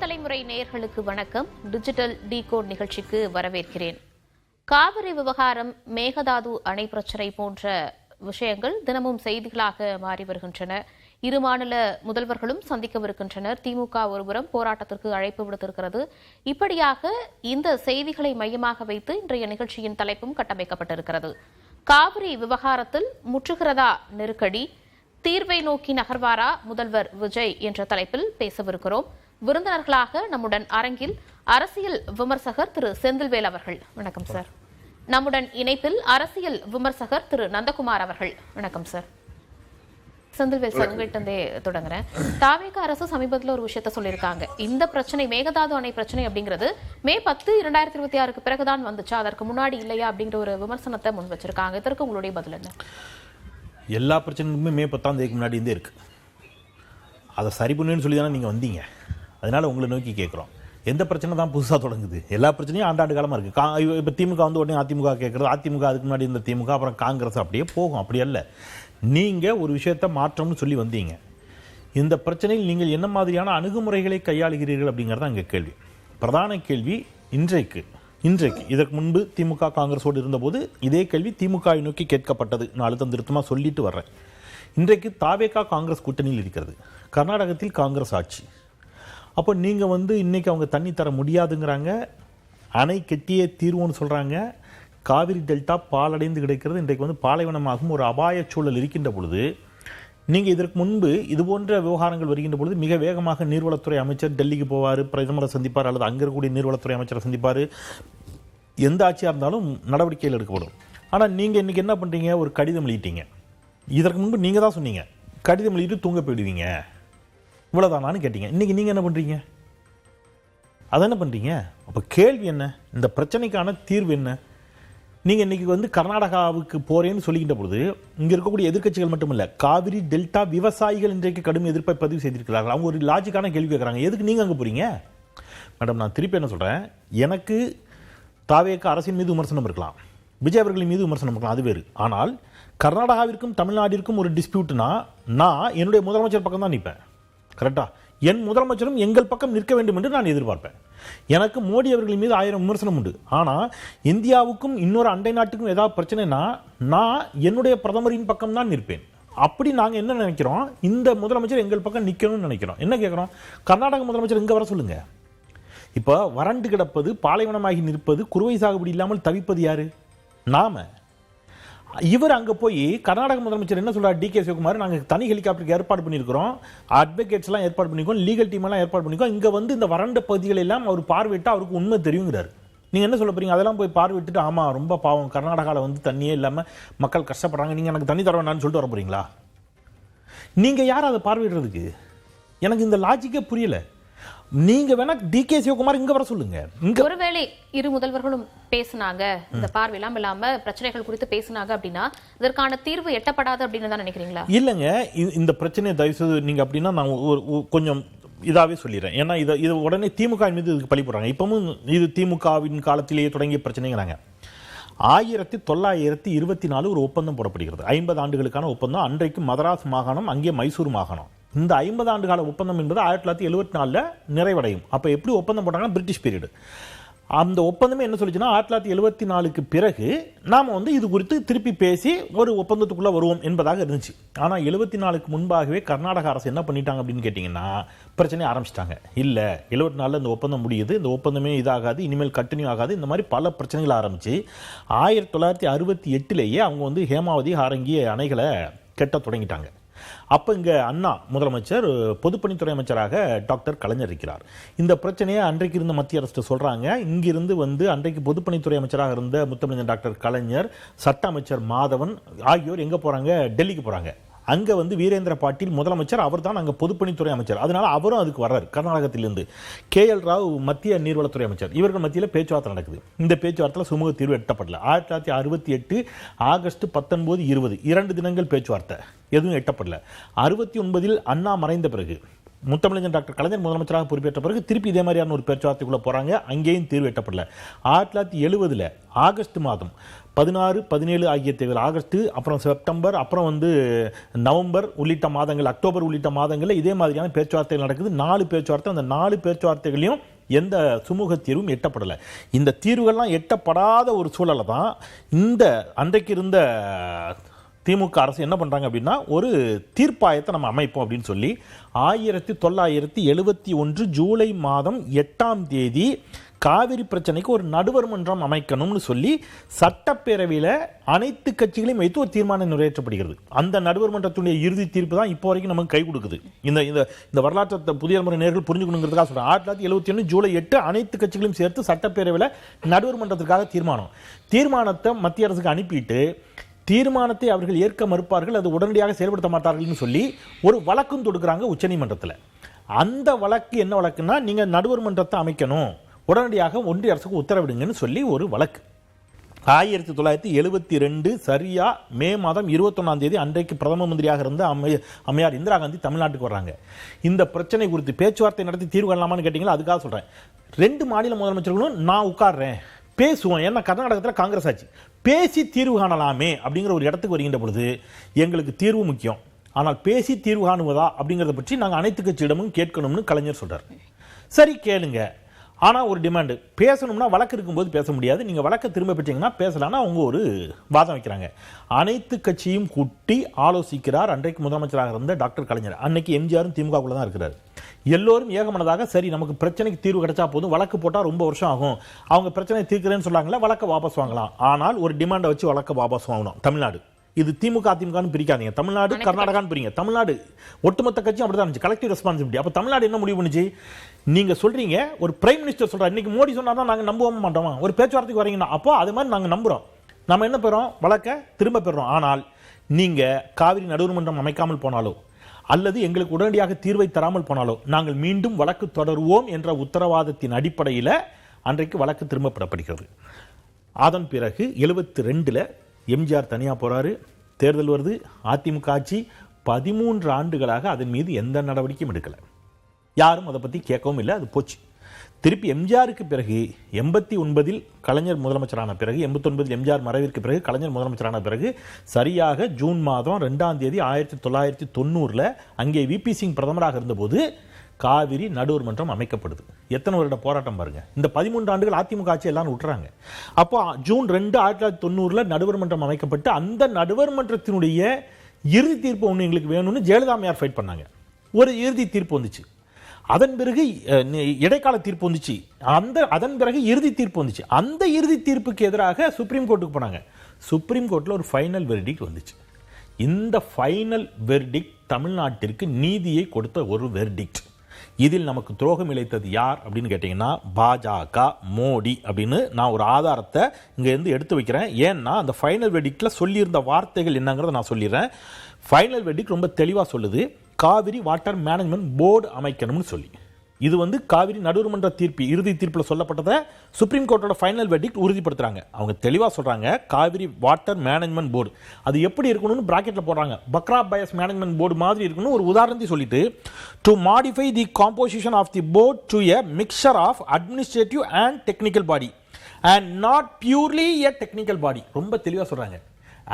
தலைமுறை நேயர்களுக்கு வணக்கம். டிஜிட்டல் டிகோட் நிகழ்ச்சிக்கு வரவேற்கிறேன். காவிரி விவகாரம், மேகதாது அணை பிரச்சினை போன்ற விஷயங்கள் தினமும் செய்திகளாக மாறி வருகின்றன. இரு மாநில முதல்வர்களும் சந்திக்கவிருக்கின்றனர். திமுக ஒருபுறம் போராட்டத்திற்கு அழைப்பு விடுத்திருக்கிறது. இப்படியாக இந்த செய்திகளை மையமாக வைத்து இன்றைய நிகழ்ச்சியின் தலைப்பும் கட்டமைக்கப்பட்டிருக்கிறது. காவிரி விவகாரத்தில் முற்றுகிறதா நெருக்கடி, தீர்வை நோக்கி நகர்வாரா முதல்வர் விஜய் என்ற தலைப்பில் பேசவிருக்கிறோம். விருந்தினர்களாக நம்முடன் அரங்கில் அரசியல் விமர்சகர் திரு செந்தில்வேல் அவர்கள். வணக்கம் சார். நம்முடன் இணைப்பில் அரசியல் விமர்சகர் திரு நந்தகுமார் அவர்கள். வணக்கம் சார். செந்தில்வேல் சார், உங்கள்கிட்டே தொடங்குறேன். தாவேக அரசு சமீபத்தில் ஒரு விஷயத்த சொல்லியிருக்காங்க. இந்த பிரச்சனை, மேகதாது அணை பிரச்சனை அப்படிங்கிறது மே 10, 2026 பிறகுதான் வந்துச்சா, அதற்கு முன்னாடி இல்லையா அப்படிங்கிற ஒரு விமர்சனத்தை முன் வச்சிருக்காங்க. இதற்கு உங்களுடைய பதில் என்ன? எல்லா பிரச்சனைக்குமே மே 10 முன்னாடி இருந்தே இருக்கு. அதை சரி பண்ணுன்னு சொல்லி தானே நீங்கள் வந்தீங்க. அதனால உங்களை நோக்கி கேட்குறோம், எந்த பிரச்சனை தான் புதுசாக தொடங்குது? எல்லா பிரச்சனையும் ஆண்டாண்டு காலமாக இருக்குது. இப்போ திமுக வந்து உடனே அதிமுக கேட்குறது, அதிமுக அதுக்கு முன்னாடி இந்த திமுக, அப்புறம் காங்கிரஸ், அப்படியே போகும். அப்படி அல்ல. நீங்கள் ஒரு விஷயத்தை மாற்றம்னு சொல்லி வந்தீங்க. இந்த பிரச்சனையில் நீங்கள் என்ன மாதிரியான அணுகுமுறைகளை கையாளுகிறீர்கள் அப்படிங்கிறது அங்கே கேள்வி. பிரதான கேள்வி இன்றைக்கு இதற்கு முன்பு திமுக காங்கிரஸோடு இருந்தபோது இதே கேள்வி திமுகவை நோக்கி கேட்கப்பட்டது. நான் அழுத்தம் திருத்தமாக சொல்லிட்டு வர்றேன். இன்றைக்கு தாவேகா காங்கிரஸ் கூட்டணியில் இருக்கிறது. கர்நாடகத்தில் காங்கிரஸ் ஆட்சி. அப்போ நீங்கள் வந்து இன்றைக்கி அவங்க தண்ணி தர முடியாதுங்கிறாங்க, அணை கெட்டியே தீர்வுன்னு சொல்கிறாங்க. காவிரி டெல்டா பாலடைந்து கிடைக்கிறது. இன்றைக்கு வந்து பாலைவனமாகும் ஒரு அபாய சூழல் இருக்கின்ற பொழுது, நீங்கள் இதற்கு முன்பு இது போன்ற விவகாரங்கள் வருகின்ற பொழுது மிக வேகமாக நீர்வளத்துறை அமைச்சர் டெல்லிக்கு போவார், பிரதமரை சந்திப்பார், அல்லது அங்கே இருக்கக்கூடிய நீர்வளத்துறை அமைச்சரை சந்திப்பார். எந்த ஆட்சியாக இருந்தாலும் நடவடிக்கைகள் எடுக்கப்படும். ஆனால் நீங்கள் இன்றைக்கி என்ன பண்ணுறீங்க? ஒரு கடிதம் எழுதிட்டீங்க. இதற்கு முன்பு நீங்கள் தான் சொன்னீங்க, கடிதம் எழுதிட்டு தூங்க போயிடுவீங்க, இவ்வளோதானான்னு கேட்டீங்க. இன்றைக்கி நீங்கள் என்ன பண்ணுறீங்க? அதை என்ன பண்ணுறீங்க? அப்போ கேள்வி என்ன? இந்த பிரச்சனைக்கான தீர்வு என்ன? நீங்கள் இன்றைக்கி வந்து கர்நாடகாவுக்கு போகிறேன்னு சொல்லிக்கின்ற பொழுது இங்கே இருக்கக்கூடிய எதிர்க்கட்சிகள் மட்டுமில்லை, காவிரி டெல்டா விவசாயிகள் இன்றைக்கு கடும் எதிர்ப்பை பதிவு செய்திருக்கிறார்கள். அவங்க ஒரு லாஜிக்கான கேள்வி கேட்குறாங்க, எதுக்கு நீங்கள் அங்கே போகிறீங்க? மேடம், நான் திருப்பி என்ன சொல்கிறேன், எனக்கு தாவேக அரசின் மீது விமர்சனம் இருக்கலாம், விஜய் அவர்களின் மீது விமர்சனம் இருக்கலாம், அது வேறு. ஆனால் கர்நாடகாவிற்கும் தமிழ்நாட்டிற்கும் ஒரு டிஸ்பியூட்னா நான் என்னுடைய முதலமைச்சர் பக்கம் தான் நிற்பேன். கரெக்டாக? என் முதலமைச்சரும் எங்கள் பக்கம் நிற்க வேண்டும் என்று நான் எதிர்பார்ப்பேன். எனக்கு மோடி அவர்களின் மீது 1000 விமர்சனம் உண்டு. ஆனால் இந்தியாவுக்கும் இன்னொரு அண்டை நாட்டுக்கும் ஏதாவது பிரச்சனைனா நான் என்னுடைய பிரதமரின் பக்கம் தான் நிற்பேன். அப்படி நாங்கள் என்ன நினைக்கிறோம், இந்த முதலமைச்சர் எங்கள் பக்கம் நிற்கணும்னு நினைக்கிறோம். என்ன கேட்குறோம்? கர்நாடக முதலமைச்சர் இங்கே வர சொல்லுங்க. இப்போ வறண்டு கிடப்பது, பாலைவனமாகி நிற்பது, குறுவை சாகுபடி இல்லாமல் தவிப்பது யாரு? நாம. இவர் அங்கே போய் கர்நாடக முதலமைச்சர் என்ன சொல்றாரு? டி.கே. சிவகுமார், நாங்கள் தனி ஹெலிகாப்டருக்கு ஏற்பாடு பண்ணியிருக்கிறோம், அட்வொகேட்ஸ்லாம் ஏற்பாடு பண்ணிக்கோம், லீகல் டீமெல்லாம் ஏற்பாடு பண்ணிக்கோம், இங்கே வந்து இந்த வறண்ட பகுதிகள் எல்லாம் அவர் பார்வையிட்டு அவருக்கு உண்மை தெரியுங்கிறார். நீங்கள் என்ன சொல்ல போறீங்க? அதெல்லாம் போய் பார்வையிட்டு ஆமாம் ரொம்ப பாவம், கர்நாடகாவில் வந்து தண்ணியே இல்லாமல் மக்கள் கஷ்டப்படுறாங்க, நீங்கள் எனக்கு தண்ணி தர வேண்டாம்னு சொல்லிட்டு வர போறீங்களா? நீங்கள் யார் அதை பார்வையிடுறதுக்கு? எனக்கு இந்த லாஜிக்கே புரியல. நீங்க வேணா டி.கே. சிவகுமார் இங்க வர சொல்லுங்க. ஒருவேளை இரு முதல்வர்களும் பேசினாங்க, இந்த பார்வையெல்லாம் இல்லாம பிரச்சனைகள் குறித்து பேசினாங்க அப்படின்னா இதற்கான தீர்வு எட்டப்படாது அப்படின்னு தான் நினைக்கிறீங்களா? இல்லைங்க, இந்த பிரச்சனையை தயவுசெய்து நீங்க அப்படின்னா நான் கொஞ்சம் இதாவே சொல்லிடுறேன். ஏன்னா இது உடனே திமுக மீது இதுக்கு பழி போடுறாங்க. இப்பவும் இது திமுகவின் காலத்திலேயே தொடங்கிய பிரச்சனைங்கிறாங்க. 1924 ஒரு ஒப்பந்தம் போடப்படுகிறது, 50 ஆண்டுகளுக்கான ஒப்பந்தம். அன்றைக்கு மதராஸ் மாகாணம், அங்கே மைசூர் மாகாணம். இந்த 50 ஆண்டு கால ஒப்பந்தம் என்பது 1974 நிறைவடையும். அப்போ எப்படி ஒப்பந்தம் போட்டாங்கன்னா பிரிட்டிஷ் பீரியடு. அந்த ஒப்பந்தமே என்ன சொல்லிச்சுன்னா 1974 பிறகு நாம் வந்து இது குறித்து திருப்பி பேசி ஒரு ஒப்பந்தத்துக்குள்ளே வருவோம் என்பதாக இருந்துச்சு. ஆனால் 74க்கு முன்பாகவே கர்நாடக அரசு என்ன பண்ணிட்டாங்க அப்படின்னு கேட்டிங்கன்னா பிரச்சனையை ஆரம்பிச்சிட்டாங்க. இல்லை 74 இந்த ஒப்பந்தம் முடியுது, இந்த ஒப்பந்தமே இதாகாது, இனிமேல் கண்டினியூ ஆகாது, இந்த மாதிரி பல பிரச்சனைகள் ஆரம்பித்து 1968லேயே அவங்க வந்து ஹேமாவதி, ஹாரங்கி அணைகளை கட்ட தொடங்கிட்டாங்க. அப்போ இங்கே அண்ணா முதலமைச்சர், பொதுப்பணித்துறை அமைச்சராக டாக்டர் கலைஞர் இருக்கிறார். இந்த பிரச்சனையை அன்றைக்கு இருந்த மத்திய அரசு சொல்கிறாங்க. இங்கிருந்து வந்து அன்றைக்கு பொதுப்பணித்துறை அமைச்சராக இருந்த முத்தமிழ் டாக்டர் கலைஞர், சட்ட அமைச்சர் மாதவன் ஆகியோர் எங்கே போகிறாங்க? டெல்லிக்கு போகிறாங்க. அங்கே வந்து வீரேந்திர பாட்டீல் முதலமைச்சர், அவர் தான் அங்கே பொதுப்பணித்துறை அமைச்சர். அதனால அவரும் அதுக்கு வர்றாரு கர்நாடகத்திலிருந்து. KL ராவ் மத்திய நீர்வளத்துறை அமைச்சர். இவர்கள் மத்தியில் பேச்சுவார்த்தை நடக்குது. இந்த பேச்சுவார்த்தையில் சுமூக தீர்வு எட்டப்படல. 1968 ஆகஸ்ட் 19, 20 2 தினங்கள் பேச்சுவார்த்தை, எதுவும் எட்டப்படல. 69 அண்ணா மறைந்த பிறகு முத்தமிழஞ்சன் டாக்டர் கலைஞர் முதலமைச்சராக பொறுப்பேற்ற பிறகு திருப்பி இதே மாதிரியான ஒரு பேச்சுவார்த்தைக்குள்ள போறாங்க. அங்கேயும் தீர்வு எட்டப்படல. 1970 ஆகஸ்ட் மாதம் 16, 17 ஆகிய தேர்தல், ஆகஸ்ட், அப்புறம் செப்டம்பர், அப்புறம் நவம்பர் உள்ளிட்ட மாதங்கள், அக்டோபர் உள்ளிட்ட மாதங்களில் இதே மாதிரியான பேச்சுவார்த்தைகள் நடக்குது. 4 பேச்சுவார்த்தை. அந்த 4 பேச்சுவார்த்தைகளையும் எந்த சுமூக தீர்வும் எட்டப்படலை. இந்த தீர்வுகள்லாம் எட்டப்படாத ஒரு சூழலை தான் இந்த அன்றைக்கு இருந்த திமுக அரசு என்ன பண்றாங்க அப்படின்னா, ஒரு தீர்ப்பாயத்தை நம்ம அமைப்போம் அப்படின்னு சொல்லி 1971 ஜூலை மாதம் 8ஆம் தேதி காவிரி பிரச்சனைக்கு ஒரு நடுவர் மன்றம் அமைக்கணும்னு சொல்லி சட்டப்பேரவையில் அனைத்து கட்சிகளையும் வைத்து ஒரு தீர்மானம் நிறைவேற்றப்படுகிறது. அந்த நடுவர் மன்றத்துடைய இறுதி தீர்ப்பு தான் இப்போ வரைக்கும் நமக்கு கை கொடுக்குது. இந்த வரலாற்று புதிய முறை நேர்கள் புரிஞ்சுக்கணுங்கிறதுக்காக சொல்றேன். 1971 ஜூலை 8 அனைத்து கட்சிகளையும் சேர்த்து சட்டப்பேரவையில் நடுவர் மன்றத்திற்காக தீர்மானத்தை மத்திய அரசுக்கு அனுப்பிட்டு, தீர்மானத்தை அவர்கள் ஏற்க மறுப்பார்கள், அது உடனடியாக செயல்படுத்த மாட்டார்கள் சொல்லி ஒரு வழக்கும் தொடுக்கிறாங்க உச்சநீதிமன்றத்தில். அந்த வழக்கு என்ன வழக்குன்னா, நீங்க நடுவர் மன்றத்தை அமைக்கணும், உடனடியாக ஒன்றிய அரசுக்கு உத்தரவிடுங்கன்னு சொல்லி ஒரு வழக்கு. 1972 சரியா மே மாதம் 21ஆம் தேதி அன்றைக்கு பிரதம மந்திரியாக இருந்த அம்மையார் இந்திரா காந்தி தமிழ்நாட்டுக்கு வர்றாங்க. இந்த பிரச்சனை குறித்து பேச்சுவார்த்தை நடத்தி தீர்வு காணலாமான்னு கேட்டீங்களா, அதுக்காக சொல்றேன். 2 மாநில முதலமைச்சர்களும் நான் உட்கார்றேன், பேசுவோம், ஏன்னா கர்நாடகத்தில் காங்கிரஸ் ஆட்சி, பேசி தீர்வு காணலாமே அப்படிங்கிற ஒரு இடத்துக்கு வருகின்ற பொழுது எங்களுக்கு தீர்வு முக்கியம், ஆனால் பேசி தீர்வு காணுவதா அப்படிங்கிறத பற்றி நாங்கள் அனைத்து கட்சியிடமும் கேட்கணும்னு கலைஞர் சொல்றார். சரி கேளுங்க, ஆனால் ஒரு டிமாண்டு, பேசணும்னா வழக்கு இருக்கும்போது பேச முடியாது, நீங்கள் வழக்கை திரும்ப பெற்றீங்கன்னா பேசலாம்னா அவங்க ஒரு வாதம் வைக்கிறாங்க. அனைத்து கட்சியும் கூட்டி ஆலோசிக்கிறார் அன்றைக்கு முதலமைச்சராக இருந்த டாக்டர் கலைஞர். அன்னைக்கு எம்ஜிஆரும் திமுகக்குள்ள தான் இருக்கிறார். எல்லோரும் ஏகமனதாக சரி நமக்கு பிரச்சனைக்கு தீர்வு கிடைச்சா போதும், வழக்கு போட்டால் ரொம்ப வருஷம் ஆகும், அவங்க பிரச்சனை தீர்க்கிறேன்னு சொல்றாங்களா, வழக்கை வாபஸ் வாங்கலாம், ஆனால் ஒரு டிமாண்டை வச்சு வழக்கை வாபஸ் வாங்கணும். தமிழ்நாடு, இது திமுக அதிமுகன்னு பிரிக்காதீங்க, தமிழ்நாடு கர்நாடகான்னு பிரிங்க. தமிழ்நாடு ஒட்டுமொத்த கட்சியும் அப்படிதான் இருந்துச்சு, கலெக்டிவ் ரெஸ்பான்சிபிலிட்டி. அப்ப தமிழ்நாடு என்ன முடிவு பண்ணுச்சு? நீங்க சொல்றீங்க, ஒரு பிரைம் மினிஸ்டர் சொல்றாரு, இன்னைக்கு மோடி சொன்னா நாங்க நம்பவும் மாட்டோமா, ஒரு பேச்சுவார்த்தைக்கு வரீங்கன்னா அப்போ அது மாதிரி நாங்க நம்புறோம், நம்ம என்ன பெறோம், வழக்கை திரும்ப பெறோம். ஆனால் நீங்க காவிரி நடுவர் மன்றம் அமைக்காமல் போனாலோ அல்லது எங்களுக்கு உடனடியாக தீர்வை தராமல் போனாலோ நாங்கள் மீண்டும் வழக்கு தொடருவோம் என்ற உத்தரவாதத்தின் அடிப்படையில் அன்றைக்கு வழக்கு திரும்ப பெறப்படுகிறது. அதன் பிறகு 72 எம்ஜிஆர் தனியா போறாரு, தேர்தல் வருது, அதிமுக ஆட்சி. 13 ஆண்டுகளாக அதன் மீது எந்த நடவடிக்கையும் எடுக்கல, யாரும் அதை பத்தி கேட்கவும் இல்லை, அது போச்சு. திருப்பி எம்ஜிஆருக்கு பிறகு 89 கலைஞர் முதலமைச்சரான பிறகு, 89 எம்ஜிஆர் மறைவிற்கு பிறகு கலைஞர் முதலமைச்சரான பிறகு சரியாக ஜூன் மாதம் 2ஆம் தேதி 1990 அங்கே விபி சிங் பிரதமராக இருந்தபோது காவிரி நடுவர் மன்றம் அமைக்கப்படுது. எத்தனை வருட போராட்டம் பாருங்க. இந்த 13 ஆண்டுகள் அதிமுக ஆட்சி எல்லாரும் விட்டுறாங்க. அப்போ ஜூன் 2 1990 நடுவர் மன்றம் அமைக்கப்பட்டு அந்த நடுவர் மன்றத்தினுடைய இறுதி தீர்ப்பு ஒன்று எங்களுக்கு வேணும்னு ஜெயலலிதா அம்மையார் ஃபைட் பண்ணாங்க. ஒரு இறுதி தீர்ப்பு வந்துச்சு, அதன் பிறகு இடைக்கால தீர்ப்பு வந்துச்சு, அதன் பிறகு இறுதி தீர்ப்பு வந்துச்சு. அந்த இறுதி தீர்ப்புக்கு எதிராக சுப்ரீம் கோர்ட்டுக்கு போனாங்க. சுப்ரீம் கோர்ட்டில் ஒரு ஃபைனல் வெர்டிக்ட் வந்துச்சு. இந்த ஃபைனல் வெர்டிக்ட் தமிழ்நாட்டிற்கு நீதியை கொடுத்த ஒரு வெர்டிக்ட். இதில் நமக்கு துரோகம் இழைத்தது யார் அப்படின்னு கேட்டீங்கன்னா பாஜக, மோடி அப்படின்னு நான் ஒரு ஆதாரத்தை இங்க இருந்து எடுத்து வைக்கிறேன். ஏன்னா அந்த ஃபைனல் வெர்டிக்ட்ல சொல்லியிருந்த வார்த்தைகள் என்னங்கிறத நான் சொல்லிடுறேன். ஃபைனல் வெர்டிக்ட் ரொம்ப தெளிவா சொல்லுது, காவிரி வாட்டர் மேனேஜ்மெண்ட் போர்டு அமைக்கணும்னு சொல்லி. இது காவிரி நடுவர் மன்ற தீர்ப்பு இறுதி தீர்ப்பில் சொல்லப்பட்டதை சுப்ரீம் கோர்ட்டோட ஃபைனல் வெர்டிக்ட் உறுதிப்படுத்துறாங்க. அவங்க தெளிவா சொல்றாங்க, காவிரி வாட்டர் மேனேஜ்மெண்ட் போர்டு அது எப்படி இருக்கணும்னு பிராக்கெட்ல போடுறாங்க. பக்ரா பயஸ் மேனேஜ்மெண்ட் போர்டு மாதிரி இருக்கணும் ஒரு உதாரணத்தை சொல்லிட்டு, to modify the composition of the board to a mixture of administrative and technical body and not purely a technical body. ரொம்ப தெளிவா சொல்றாங்க,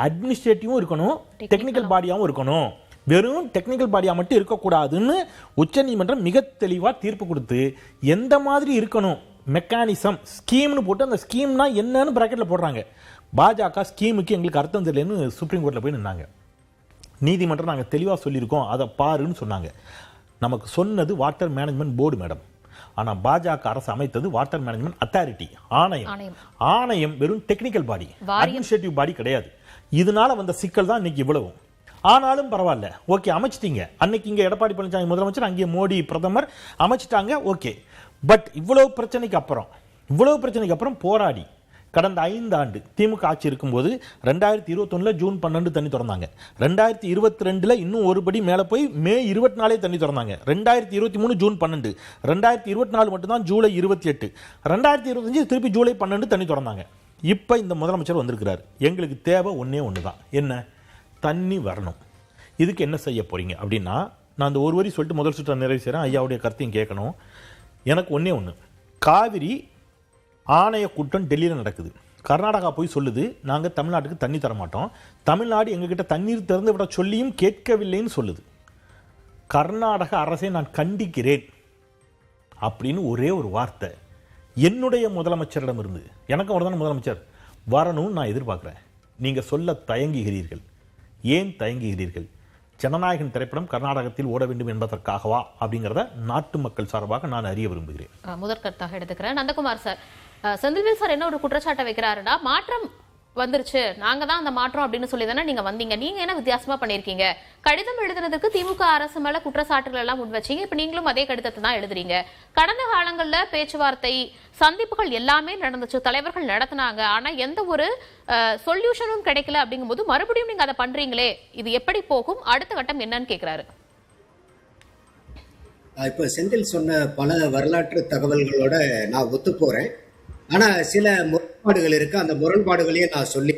அட்மினிஸ்ட்ரேட்டிவும் இருக்கணும், டெக்னிக்கல் பாடியாவும் இருக்கணும், வெறும் டெக்னிக்கல் பாடியா மட்டும் இருக்கக்கூடாதுன்னு உச்சநீதிமன்றம் மிக தெளிவா தீர்ப்பு கொடுத்து எந்த மாதிரி இருக்கணும் மெக்கானிசம் ஸ்கீம்னு போட்டு அந்த ஸ்கீம்னா என்னன்னு பிராக்கெட்ல போடுறாங்க. பாஜக ஸ்கீமுக்கு எங்களுக்கு அர்த்தம் தெரியலன்னு சுப்ரீம் கோர்ட்ல போய் நின்னாங்க. நீதிமன்றம் நாங்கள் தெளிவாக சொல்லியிருக்கோம், அதை பாருன்னு சொன்னாங்க. நமக்கு சொன்னது வாட்டர் மேனேஜ்மெண்ட் போர்டு மேடம், ஆனால் பாஜக அரசு அமைத்தது வாட்டர் மேனேஜ்மெண்ட் அத்தாரிட்டி, ஆணையம். ஆணையம் வெறும் டெக்னிக்கல் பாடி, அட்மினிஸ்ட்ரேட்டிவ் பாடி கிடையாது. இதனால வந்த சிக்கல் தான் இன்னைக்கு இவ்வளவும். ஆனாலும் பரவாயில்ல, ஓகே அமைச்சிட்டீங்க. அன்னைக்கு இங்க எடப்பாடி பழனிசாமி முதலமைச்சர், அங்கே மோடி பிரதமர் அமைச்சிட்டாங்க, ஓகே. பட் இவ்வளவு பிரச்சனைக்கு அப்புறம் போராடி கடந்த 5 ஆண்டு திமுக ஆட்சி இருக்கும்போது 2021 ஜூன் 12 தண்ணி திறந்தாங்க, 2022 இன்னும் ஒருபடி மேலே போய் மே 24 தண்ணி திறந்தாங்க, 2023 ஜூன் 12, 2024 மட்டும்தான் ஜூலை 28, 2025 திருப்பி ஜூலை 12 தண்ணி திறந்தாங்க. இப்போ இந்த முதலமைச்சர் வந்திருக்கிறார். எங்களுக்கு தேவை ஒன்னே ஒன்று தான், என்ன? தண்ணி வரணும். இதுக்கு என்ன செய்ய போறீங்க அப்படின்னா, நான் அந்த ஒரு வரி சொல்லிட்டு முதல் சுற்று நிறைவு செய்கிறேன், ஐயாவுடைய கருத்தையும் கேட்கணும். எனக்கு ஒன்றே ஒன்று, காவிரி ஆணைய கூட்டம் டெல்லியில் நடக்குது. கர்நாடகா போய் சொல்லுது நாங்கள் தமிழ்நாட்டுக்கு தண்ணி தர மாட்டோம், தமிழ்நாடு எங்ககிட்ட தண்ணீர் திறந்து விட சொல்லியும் கேட்கவில்லைன்னு சொல்லுது. கர்நாடக அரசை நான் கண்டிக்கிறேன் அப்படின்னு ஒரே ஒரு வார்த்தை என்னுடைய முதலமைச்சரிடம் இருந்து, எனக்கு அவர் தான் முதலமைச்சர், வரணும்னு நான் எதிர்பார்க்குறேன். நீங்கள் சொல்ல தயங்குகிறீர்கள். ஏன் தயங்குகிறீர்கள்? ஜனநாயகன் திரைப்படம் கர்நாடகத்தில் ஓட வேண்டும் என்பதற்காகவா அப்படிங்கிறத நாட்டு மக்கள் சார்பாக நான் அறிய விரும்புகிறேன். முதற்கருத்தாக எடுத்துக்கிறேன். நந்தகுமார் சார், செந்தில்வேல் சார் என்ன ஒரு குற்றச்சாட்டை வைக்கிறாருன்னா, மாற்றம் வந்துருச்சு, நாங்க தான் அந்த மாற்றம் அப்படின்னு சொல்லி தானே நீங்க வந்தீங்க, நீங்க என்ன வித்தியாசமா பண்ணிருக்கீங்க? கடிதம் எழுதுனதுக்கு திமுக அரசு மேல குற்றச்சாட்டுகள் எல்லாம் முன் வச்சீங்க, இப்ப நீங்களும் அதே கடிதத்தை தான் எழுதுறீங்க. கடந்த காலங்கள்ல பேச்சுவார்த்தை சந்திப்புகள் எல்லாமே நடந்துச்சு, தலைவர்கள் நடத்தினாங்க, ஆனா எந்த ஒரு சொல்யூஷனும் கிடைக்கல. அப்படிங்கும் போது மறுபடியும் நீங்க அதை பண்றீங்களே, இது எப்படி போகும்? அடுத்த கட்டம் என்னன்னு கேக்குறாரு. இப்ப செந்தில் சொன்ன பல வரலாற்று தகவல்களோட நான் ஒத்து போறேன். ஆனா சில முரண்பாடுகள் இருக்கு, அந்த முரண்பாடுகளையும் நான் சொல்லி,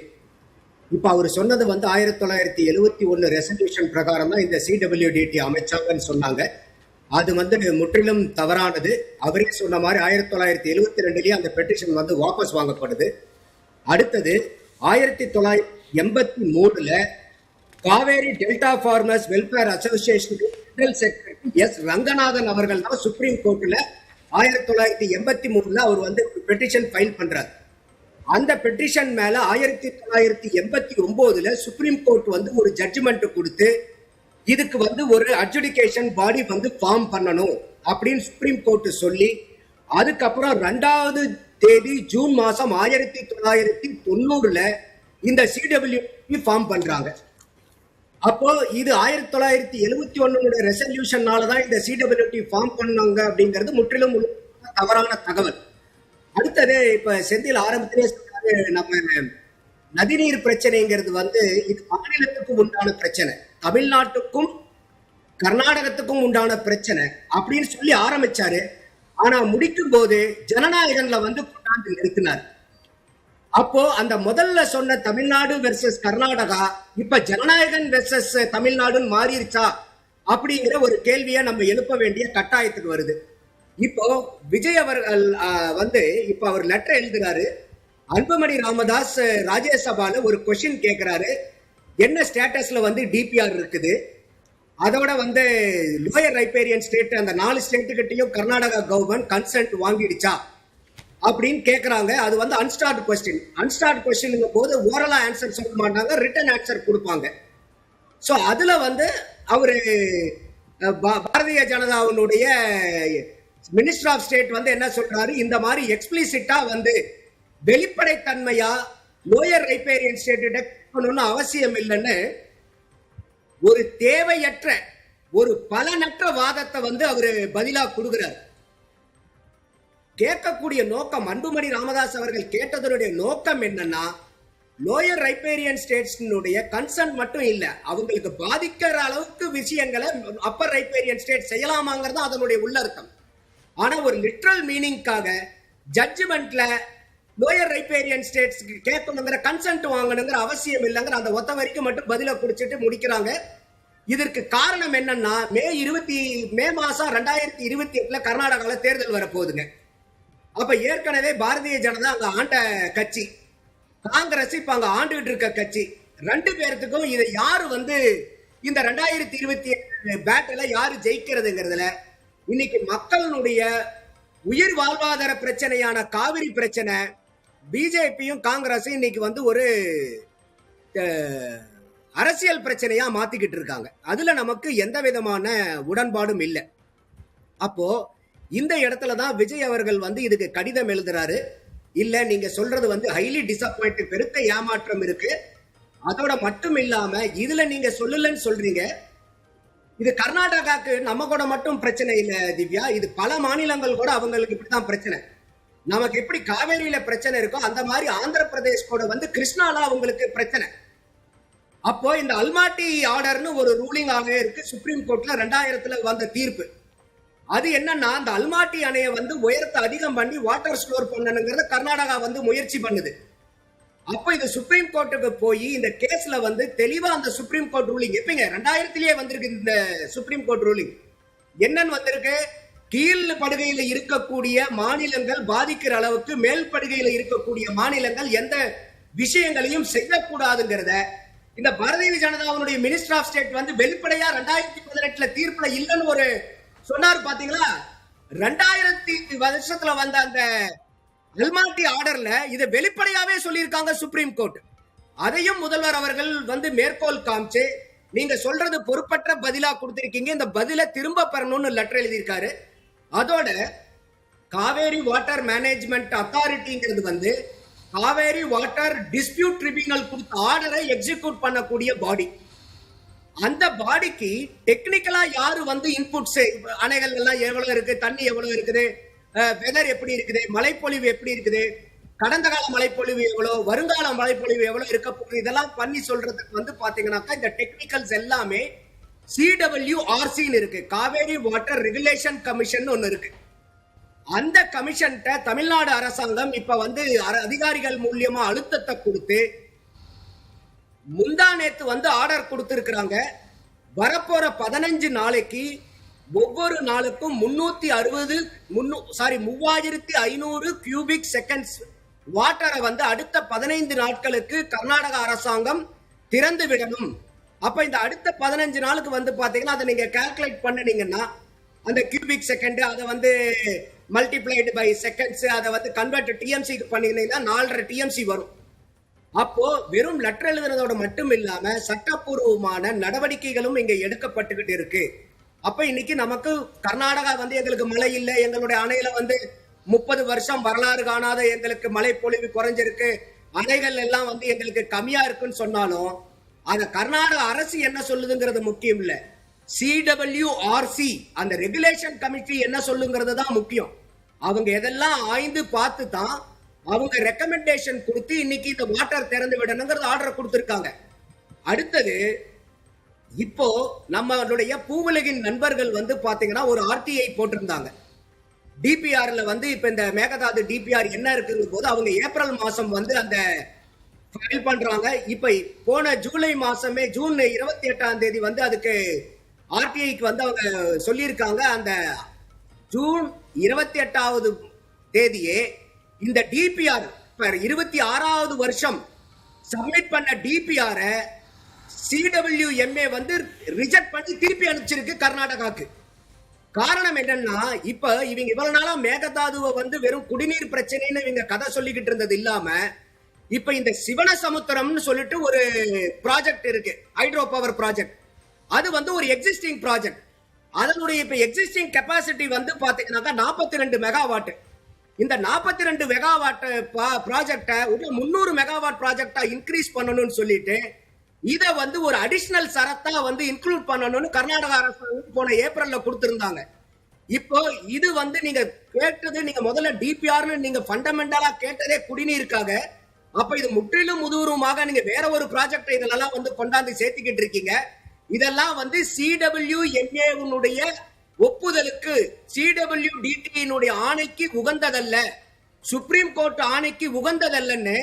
இப்ப அவர் சொன்னது 1971 ரெசல்யூஷன் பிரகாரம் தான் இந்த CWDT அமைச்சாங்கன்னு சொன்னாங்க. அது முற்றிலும் தவறானது. அவரே சொன்ன மாதிரி 1972லயே அந்த பெட்டிஷன் வாபஸ் வாங்கப்படுது. அடுத்தது 1983ல Kaveri delta farmers welfare association general secretary S Ranganathan அவர்கள் தான் சுப்ரீம் கோர்ட்ல 1983ல அவர் பெட்டிஷன் ஃபைல் பண்றாரு. அந்த பெட்டிஷன் மேல 1989ல சுப்ரீம் கோர்ட் ஒரு ஜட்ஜ்மெண்ட் கொடுத்து இதுக்கு ஒரு அட்ஜுடிகேஷன் பாடி ஃபார்ம் பண்ணணும் அப்படின்னு சுப்ரீம் கோர்ட் சொல்லி, அதுக்கப்புறம் 2வது தேதி ஜூன் மாசம் 1990ல இந்த CWDT ஃபார்ம் பண்றாங்க. அப்போ இது 1971 ரெசல்யூஷனாலதான் இந்த CWDT ஃபார்ம் பண்ணாங்க அப்படிங்கிறது முற்றிலும் தவறான தகவல். அடுத்தது இப்ப செந்தில் ஆரம்பத்திலே சொன்னாரு, நம்ம நதிநீர் பிரச்சனைங்கிறது இது மாநிலத்துக்கும் உண்டான பிரச்சனை, தமிழ்நாட்டுக்கும் கர்நாடகத்துக்கும் உண்டான பிரச்சனை அப்படின்னு சொல்லி ஆரம்பிச்சாரு. ஆனா முடிக்கும் போது ஜனநாயகன்ல கொண்டாந்து நிறுத்தினார். அப்போ அந்த முதல்ல சொன்ன தமிழ்நாடு வெர்சஸ் கர்நாடகா இப்ப ஜனநாயகன் வெர்சஸ் தமிழ்நாடுன்னு மாறிடுச்சா அப்படிங்கிற ஒரு கேள்வியை நம்ம எழுப்ப வேண்டிய கட்டாயத்துக்கு வருது. இப்போ விஜய் அவர்கள் இப்ப அவர் லெட்டர் எழுதுறாரு. அன்புமணி ராமதாஸ் ராஜ்யசபால ஒரு கொஸ்டின் கேட்கிறாரு, என்ன ஸ்டேட்டஸ்ல டிபிஆர் இருக்குது, அதோட லோயர் ரைப்பேரியன் ஸ்டேட் அந்த 4 ஸ்டேட்டுக்கிட்டையும் கர்நாடகா கவர்மெண்ட் கன்சென்ட் வாங்கிடுச்சா அப்படின்னு கேட்கறாங்க. அது அன்ஸ்டார்ட் கொஸ்டின். அன்ஸ்டார்ட் கொஸ்டின் போது ஓரலா ஆன்சர் சொல்ல மாட்டாங்க, ரிட்டன் ஆன்சர் கொடுப்பாங்க. சோ அதுல அவரு பாரதிய ஜனதாவுடைய மினிஸ்டர் ஆஃப் ஸ்டேட் என்ன சொல்றாரு, இந்த மாதிரி எக்ஸ்பிளிசிட்டா வெளிப்படைத்தன்மையா லோயர் ரைப்பேரியன் ஸ்டேட் அவசியம் இல்லைன்னு ஒரு தேவையற்ற ஒரு பலனற்ற வாதத்தை அவரு பதிலா கொடுக்கிறார். கேட்கக்கூடிய நோக்கம், அன்புமணி ராமதாஸ் அவர்கள் கேட்டதனுடைய நோக்கம் என்னன்னா, லோயர் ரைப்பேரியன் ஸ்டேட்ஸ்னுடைய கன்சர்ன் மட்டும் இல்ல, அவங்களுக்கு பாதிக்கிற அளவுக்கு விஷயங்களை அப்பர் ரைப்பேரியன் ஸ்டேட் செய்யலாமாங்கிறது அதனுடைய உள்ளர்த்தம். ஆனா ஒரு லிட்ரல் மீனிங்காக ஜட்ஜ்மெண்ட்ல லோயர் ரைப்பேரியன் ஸ்டேட்ஸ் கேட்கணுங்கிற கன்சென்ட் வாங்கணுங்கிற அவசியம் இல்லைங்கிற அந்த ஒத்த வரைக்கும் மட்டும் பதில குடிச்சிட்டு முடிக்கிறாங்க. இதற்கு காரணம் என்னன்னா, மே மாசம் 2028ல கர்நாடகால தேர்தல் வரப்போகுதுங்க. அப்ப ஏற்கனவே பாரதிய ஜனதா அங்க ஆண்ட கட்சி, காங்கிரஸ் இப்ப அங்க ஆண்டுகிட்டு இருக்க கட்சி, 2 பேர்த்துக்கும் இதை யாரு இந்த 2027 பேட்டில யாரு ஜெயிக்கிறதுங்கிறதுல இன்னைக்கு மக்களுடைய உயிர் வாழ்வாதார பிரச்சனையான காவிரி பிரச்சனை பிஜேபியும் காங்கிரஸும் இன்னைக்கு ஒரு அரசியல் பிரச்சனையா மாத்திக்கிட்டு இருக்காங்க. அதுல நமக்கு எந்த விதமான உடன்பாடும் இல்லை. அப்போ இந்த இடத்துலதான் விஜய் அவர்கள் இதுக்கு கடிதம் எழுதுறாரு. இல்ல நீங்க சொல்றது ஹைலி டிசப்பாயிண்ட், பெருத்த ஏமாற்றம் இருக்கு. அதோட மட்டும் இல்லாம இதுல நீங்க சொல்லலன்னு சொல்றீங்க. இது கர்நாடகாக்கு நம்ம கூட மட்டும் பிரச்சனை இல்ல திவ்யா, இது பல மாநிலங்கள் கூட அவங்களுக்கு இப்படிதான் பிரச்சனை. நமக்கு எப்படி காவேரியில பிரச்சனை இருக்கோ அந்த மாதிரி ஆந்திர பிரதேஷ் கூட கிருஷ்ணால அவங்களுக்கு பிரச்சனை. அப்போ இந்த அல்மாட்டி ஆர்டர்னு ஒரு ரூலிங் ஆகவே இருக்கு சுப்ரீம் கோர்ட்ல 2000ல வந்த தீர்ப்பு. அது என்னன்னா, அந்த அல்மாட்டி அணையை உயரத்தை அதிகம் பண்ணி வாட்டர் ஸ்டோர் பண்ணணுங்கிறத கர்நாடகா முயற்சி பண்ணுது. அப்ப இது சுப்ரீம் கோர்ட்டுக்கு போய் இந்த கேஸ்ல வந்து தெளிவா அந்த சுப்ரீம் கோர்ட் ரூலிங் எப்பங்க 2000 வந்திருக்கு இந்த சுப்ரீம் கோர்ட் ரூலிங் என்னன்னு வந்திருக்கு, கீழ் படுகையில இருக்கக்கூடிய மாநிலங்கள் பாதிக்கிற அளவுக்கு மேல் படுகையில இருக்கக்கூடிய மாநிலங்கள் எந்த விஷயங்களையும் செய்யக்கூடாதுங்கிறத இந்த பாரதிய ஜனதாவுடைய மினிஸ்டர் ஆஃப் ஸ்டேட் வந்து வெளிப்படையா 2018 தீர்ப்புல இல்லைன்னு ஒரு சொன்னாரு பாத்தீங்களா. 2000 வருஷத்துல வந்த அந்த அல்மாட்டி ஆர்டர்ல இதை வெளிப்படையாவே சொல்லியிருக்காங்க சுப்ரீம் கோர்ட். அதையும் முதல்வர் அவர்கள் வந்து மேற்கோள் காமிச்சு நீங்க சொல்றது பொறுப்பற்ற பதிலா கொடுத்திருக்கீங்க, இந்த பதில திரும்ப பெறணும்னு லெட்டர் எழுதியிருக்காரு. அதோட காவேரி வாட்டர் மேனேஜ்மெண்ட் அத்தாரிட்டிங்கிறது வந்து காவேரி வாட்டர் டிஸ்பியூட் ட்ரிபியூனல் கொடுத்த ஆர்டரை எக்ஸிக்யூட் பண்ணக்கூடிய பாடி. அந்த பாடிக்கு டெக்னிக்கலா யாரு வந்து இன்புட்ஸ், அணைகள் எல்லாம் எவ்வளவு இருக்கு, தண்ணி எவ்வளவு இருக்குது, வெதர் எப்படி இருக்குது, மழைப்பொழிவு எப்படி இருக்குது, கடந்த கால மழைப்பொழிவு எவ்வளவு, வருங்கால மழைப்பொழிவு எவ்வளவு இருக்க போகுது, இதெல்லாம் பண்ணி சொல்றதுக்கு வந்து பாத்தீங்கன்னாக்கா இந்த டெக்னிக்கல்ஸ் எல்லாமே CWRCன்னு இருக்கு, காவேரி வாட்டர் ரெகுலேஷன் கமிஷன் ஒன்னு இருக்கு. அந்த கமிஷன்ட்ட தமிழ்நாடு அரசாங்கம் இப்ப வந்து அதிகாரிகள் மூலியமா அழுத்தத்தை கொடுத்து முந்தா நேத்து வந்து ஆர்டர் கொடுத்திருக்கிறாங்க. வரப்போற 15 நாளைக்கு ஒவ்வொரு நாளுக்கும் 3500 கியூபிக் செகண்ட்ஸ் வாட்டரை வந்து அடுத்த 15 நாட்களுக்கு கர்நாடக அரசாங்கம் திறந்து விடணும். அப்ப இந்த அடுத்த 15 நாளுக்கு வந்து பாத்தீங்கன்னா அதை நீங்க கால்குலேட் பண்ணீங்கன்னா அந்த கியூபிக் செகண்ட் அதை வந்து மல்டிப்ளைடு பை செகண்ட்ஸ் அதை வந்து கன்வெர்ட் டிஎம்சிக்கு பண்ணீங்கன்னா 4.5 TMC வரும். அப்போ வெறும் லெட்டர் எழுதுறதோட மட்டும் இல்லாம சட்டப்பூர்வமான நடவடிக்கைகளும் இங்க எடுக்கப்பட்டுக்கிட்டு இருக்கு. அப்ப இன்னைக்கு நமக்கு கர்நாடகா வந்து எங்களுக்கு மழை இல்லை, எங்களுடைய அணையில வந்து 30 வருஷம் வரலாறு காணாத எங்களுக்கு மழை பொழிவு குறைஞ்சிருக்கு, அணைகள் எல்லாம் வந்து எங்களுக்கு கம்மியா இருக்குன்னு சொன்னாலும் அந்த கர்நாடக அரசு என்ன சொல்லுதுங்கிறது முக்கியம் இல்ல, CWRC அந்த ரெகுலேஷன் கமிட்டி என்ன சொல்லுங்கிறது தான் முக்கியம். அவங்க எதெல்லாம் ஆய்ந்து பார்த்து தான் அவங்க ரெக்கமெண்டேஷன் கொடுத்து இன்னைக்கு இந்த வாட்டர் திறந்து விடணுங்கிறது ஆர்டர் கொடுத்திருக்காங்க. அடுத்தது இப்போ நம்மளுடைய பூவுலகின் நண்பர்கள் வந்து பாத்தீங்கன்னா ஒரு RTI போட்டிருந்தாங்க. டிபிஆர்ல வந்து இப்ப இந்த மேகதாது டிபிஆர் என்ன இருக்குங்க போது அவங்க ஏப்ரல் மாசம் வந்து அந்த ஃபைல் பண்றாங்க. இப்ப போன ஜூலை மாசமே ஜூன் 28ஆம் தேதி வந்து அதுக்கு RTIக்கு வந்து அவங்க சொல்லியிருக்காங்க. அந்த ஜூன் 28வது தேதியே இந்த டிபிஆர் 26வது வருஷம் சப்மிட் பண்ண டிபிஆர் CWMA வந்து ரிஜெக்ட் பண்ணி திருப்பி அனுப்பிச்சிருக்கு கர்நாடகாக்கு. காரணம் என்னன்னா இப்ப இவங்க இவ்வளவு நாளா மேகதாதுவை வந்து வெறும் குடிநீர் பிரச்சனைன்னு இவங்க கதை சொல்லிக்கிட்டு இருந்தது இல்லாம இப்ப இந்த சிவனசமுத்திரம்னு சொல்லிட்டு ஒரு ப்ராஜெக்ட் இருக்கு, ஹைட்ரோ பவர் ப்ராஜெக்ட். அது வந்து ஒரு எக்ஸிஸ்டிங் ப்ராஜெக்ட். அதனுடைய இப்ப எக்ஸிஸ்டிங் கெப்பாசிட்டி வந்து பாத்தீங்கன்னாக்கா 42 மெகாவாட். இந்த 42 மெகாவாட் ப்ராஜெக்டை 300 மெகாவாட் ப்ராஜெக்டா இன்க்ரீஸ் பண்ணணும்னு சொல்லிட்டு இத வந்து ஒரு அடிஷனல் சரத்தா வந்து இன்க்ளூட் பண்ணணும்னு கர்நாடக அரசாங்கம் போன ஏப்ரல்ல கொடுத்திருந்தாங்க. இப்போ இது வந்து நீங்க கேட்டது, நீங்க முதல்ல டிபிஆர்னு நீங்க ஃபண்டமெண்டலா கேட்டதே குடிநீருக்காக. அப்ப இது முற்றிலும் முதுகுருமாக நீங்க வேற ஒரு ப்ராஜெக்ட் இதெல்லாம் வந்து கொண்டாந்து சேர்த்துக்கிட்டு இருக்கீங்க. இதெல்லாம் வந்து CWMA ஒப்புதலுக்கு, CWDT ஆணைக்கு உகந்ததல்ல, சுப்ரீம் கோர்ட் ஆணைக்கு உகந்ததல்லன்னு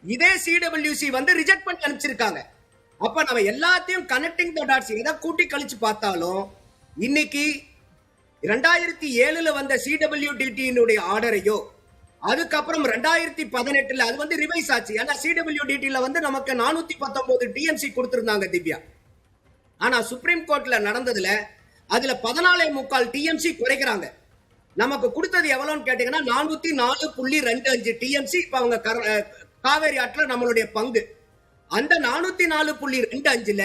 இதே CWC வந்து ரிஜெக்ட் பண்ணி அனுப்பிச்சிருக்காங்க. அப்ப நம்ம எல்லாத்தையும் கனெக்டிங் தி டாட்ஸ் எதை கூட்டி கழிச்சு பார்த்தாலும் இன்னைக்கு 2007 வந்த CWDT ஆர்டரையோ அதுக்கப்புறம் 2018 அது வந்து ரிவைஸ் ஆச்சு. ஏன்னா CWDT வந்து நமக்கு 419 TMC கொடுத்திருந்தாங்க திவ்யா. ஆனா சுப்ரீம் கோர்ட்ல நடந்ததுல அதுல 14.25 TMC குறைக்கிறாங்க. நமக்கு கொடுத்தது எவ்வளவுன்னு கேட்டீங்கன்னா 404.25 TMC. இப்ப அவங்க காவேரி ஆற்றுல நம்மளுடைய பங்கு அந்த 404.25ல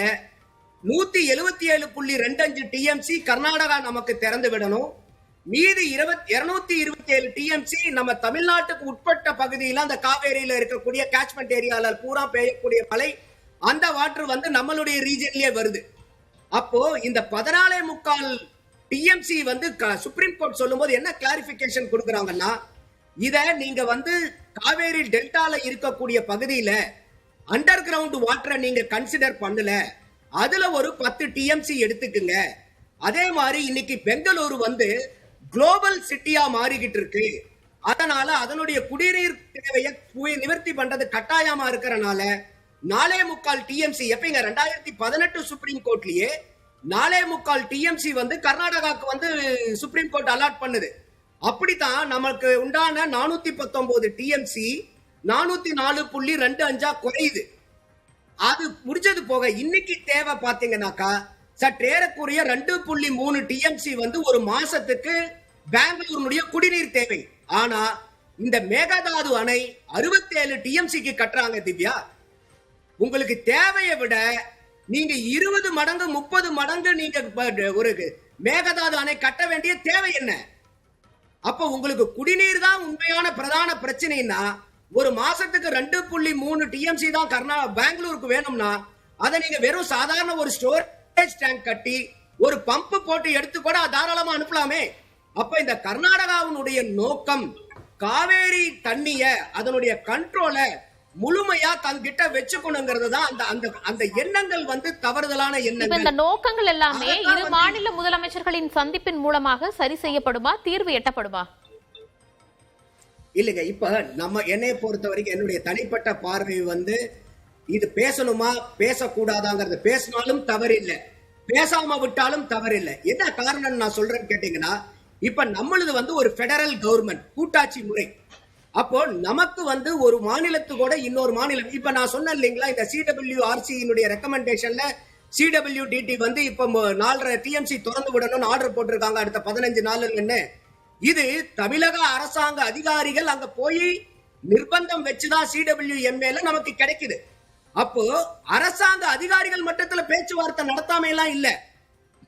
177.25 TMC கர்நாடகா நமக்கு திறந்து விடணும். மீதி 227 TMC நம்ம தமிழ்நாட்டுக்கு உட்பட்ட பகுதியில் அந்த காவேரியில இருக்கக்கூடிய கேட்ச்மெண்ட் ஏரியால பூரா பெய்யக்கூடிய மழை அந்த வாட்டர் வந்து நம்மளுடைய ரீஜன்லயே வருது. அப்போ இந்த 14.25 TMC வந்து சுப்ரீம் கோர்ட் சொல்லும் போது என்ன கிளாரிபிகேஷன் கொடுக்கறாங்கன்னா, இத நீங்க வந்து காவேரி டெல்டால இருக்கக்கூடிய பகுதியில அண்டர் கிரவுண்ட் வாட்டரை நீங்க கன்சிடர் பண்ணல, அதுல ஒரு 10 TMC எடுத்துக்குங்க. அதே மாதிரி இன்னைக்கு பெங்களூரு வந்து குளோபல் சிட்டியா மாறிக்கிட்டு இருக்கு. அதனால அதனுடைய குடிநீர் தேவையை நிவர்த்தி பண்றது கட்டாயமா இருக்கிறனால 4.25 டிஎம்சி எப்பங்க 2018 சுப்ரீம் கோர்ட்லயே 4.25 டிஎம்சி வந்து கர்நாடகாவுக்கு வந்து சுப்ரீம் கோர்ட் அலாட் பண்ணுது. அப்படித்தான் நமக்கு உண்டான 419 டிஎம்சி 404.25 குறையுது. அது முடிஞ்சது போக இன்னைக்கு தேவை பாத்தீங்கன்னாக்கா சற்றேறக்குரிய 2.3 டிஎம்சி வந்து ஒரு மாசத்துக்கு பெங்களூருடைய குடிநீர் தேவை. ஆனா இந்த மேகதாது அணை 67 டிஎம்சிக்கு கட்டுறாங்க. திவ்யா, உங்களுக்கு தேவையை விட நீங்க 20 மடங்கு 30 மடங்கு நீங்க ஒரு மேகதாது அணை கட்ட வேண்டிய தேவை என்ன? அப்ப உங்களுக்கு குடிநீர் தான் உண்மையான பிரதான பிரச்சனைனா ஒரு மாசத்துக்கு 2.3 டிஎம்சி தான் பெங்களூருக்கு வேணும்னா அதை நீங்க வெறும் சாதாரண ஒரு ஸ்டோரேஜ் டேங்க் கட்டி ஒரு பம்ப் போட்டு எடுத்து கூட தாராளமா அனுப்பலாமே. அப்ப இந்த கர்நாடகாவினுடைய நோக்கம் காவேரி தண்ணிய அதனுடைய கண்ட்ரோல முழுமையா தன்கிட்ட வச்சுக்கணுங்கிறது தான் அந்த எண்ணங்கள் வந்து தவறுதலான எண்ணங்கள். இந்த நோக்கங்கள் எல்லாமே இரு மாநில முதலமைச்சர்களின் சந்திப்பின் மூலமாக சரி செய்யப்படுமா, தீர்வு எட்டப்படுமா? இல்லைங்க, இப்ப நம்ம என்னைய பொறுத்த வரைக்கும் என்னுடைய தனிப்பட்ட பார்வை வந்து இது பேசணுமா பேசக்கூடாதாங்கிறது, பேசினாலும் தவறில்லை, பேசாம விட்டாலும் தவறில்லை. என்ன காரணம் நான் சொல்றேன்னு கேட்டீங்கன்னா, இப்ப நம்மளது வந்து ஒரு பெடரல் கவர்மெண்ட் கூட்டாட்சி முறை. அப்போ நமக்கு வந்து ஒரு மாநிலத்து கூட இன்னொரு மாநிலம், இப்ப நான் சொன்னேன் இல்லைங்களா, இந்த CWRC ரெக்கமெண்டேஷன்ல CWDT வந்து இப்ப 4.5 டிஎம்சி திறந்து விடணும்னு ஆர்டர் போட்டிருக்காங்க அடுத்த 15 நாள். இது தமிழக அரசாங்க அதிகாரிகள் அங்க போய் நிர்பந்தம் வச்சுதான் CWMAல நமக்கு கிடைக்குது. அப்போ அரசாங்க அதிகாரிகள் மட்டத்துல பேச்சுவார்த்தை நடத்தாம எல்லாம் இல்ல,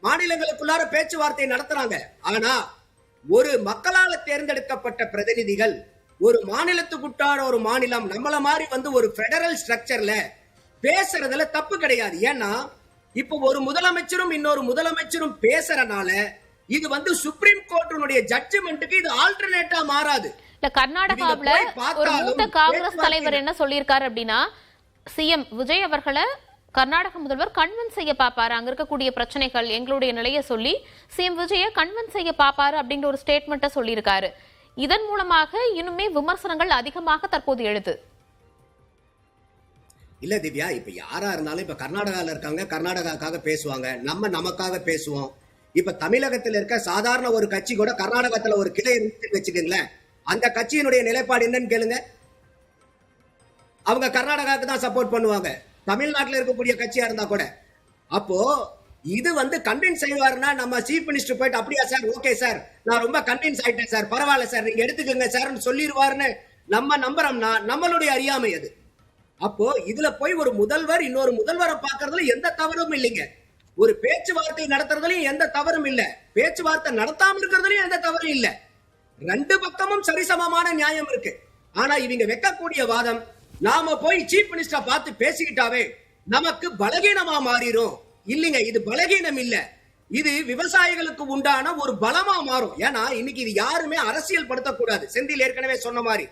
மாநிலங்களுக்குள்ளார பேச்சுவார்த்தை நடத்துறாங்க. ஆனா ஒரு மக்களால தேர்ந்தெடுக்கப்பட்ட பிரதிநிதிகள் ஒரு மாநிலத்துக்குட்டான ஒரு மாநிலம் நம்மள மாதிரி வந்து ஒரு பெடரல் ஸ்ட்ரக்சர்ல பேசுறதுல தப்பு கிடையாது. ஏன்னா இப்ப ஒரு முதலமைச்சரும் இன்னொரு முதலமைச்சரும் பேசுறனால இது வந்து சுப்ரீம் கோர்ட்டினுடைய ஜட்ஜ்மெண்ட்டுக்கு இது ஆல்டர்னேட்டா மாறாது. இல்ல, கர்நாடகாவுல ஒரு மூத்த காங்கிரஸ் தலைவர் என்ன சொல்லியிருக்காரு அப்படின்னா, சிஎம் விஜய் அவர்களை கர்நாடக முதல்வர் கன்வின்ஸ் செய்ய பாப்பாரு, அங்க இருக்கக்கூடிய பிரச்சனைகள் எங்களுடைய நிலையை சொல்லி சிஎம் விஜய கன்வின்ஸ் செய்ய பாப்பாரு அப்படிங்கிற ஒரு ஸ்டேட்மெண்ட்டை சொல்லியிருக்காரு. இதன் மூலமாக இன்னுமே விமர்சனங்கள் அதிகமாக தற்போது எழுது. இல்ல திவ்யா, இப்ப யாரா இருந்தாலும் இப்ப கர்நாடகால இருக்காங்க, கர்நாடகாக்காக பேசுவாங்க, நம்ம நமக்காக பேசுவோம். இப்ப தமிழகத்தில் இருக்க சாதாரண ஒரு கட்சி கூட கர்நாடகத்துல ஒரு கிளை இருந்து வச்சுக்கீங்களேன், அந்த கட்சியினுடைய நிலைப்பாடு என்னன்னு கேளுங்க. அவங்க கர்நாடகாவுக்கு தான் சப்போர்ட் பண்ணுவாங்க, தமிழ்நாட்டில் இருக்கக்கூடிய கட்சியா இருந்தா கூட. அப்போ இது வந்து கன்வின்ஸ் செய்வாருன்னா நம்ம சீஃப் மினிஸ்டர் போயிட்டு அப்படியா சார், ஓகே சார், நான் ரொம்ப கன்வின்ஸ் ஆயிட்டேன் சார், பரவாயில்ல சார், நீங்க எடுத்துக்கோங்க சார் சொல்லிடுவாருன்னு நம்ம நம்புறோம்னா நம்மளுடைய அறியாமை அது. அப்போ இதுல போய் ஒரு முதல்வர் இன்னொரு முதல்வரை பார்க்கறதுல எந்த தவறும் இல்லைங்க, ஒரு பேச்சுவார்த்தை நடத்துறதுலயும் எந்த தவறும் இல்ல, பேச்சுவார்த்தை நடத்தாம இருக்கிறதுலயும் எந்த தவறும் இல்ல. ரெண்டு பக்கமும் சரிசமமான நியாயம் இருக்கு. ஆனா இவங்க வைக்கக்கூடிய வாதம் நாம போய் சீஃப் மினிஸ்டர் பார்த்து பேசிக்கிட்டாவே நமக்கு பலகீனமா மாறிடும். இல்லைங்க, இது பலகீனம் இல்ல, இது விவசாயிகளுக்கு உண்டான ஒரு பலமா மாறும். ஏன்னா இன்னைக்கு இது யாருமே அரசியல் படுத்தக்கூடாது. செந்தில் ஏற்கனவே சொன்ன மாதிரி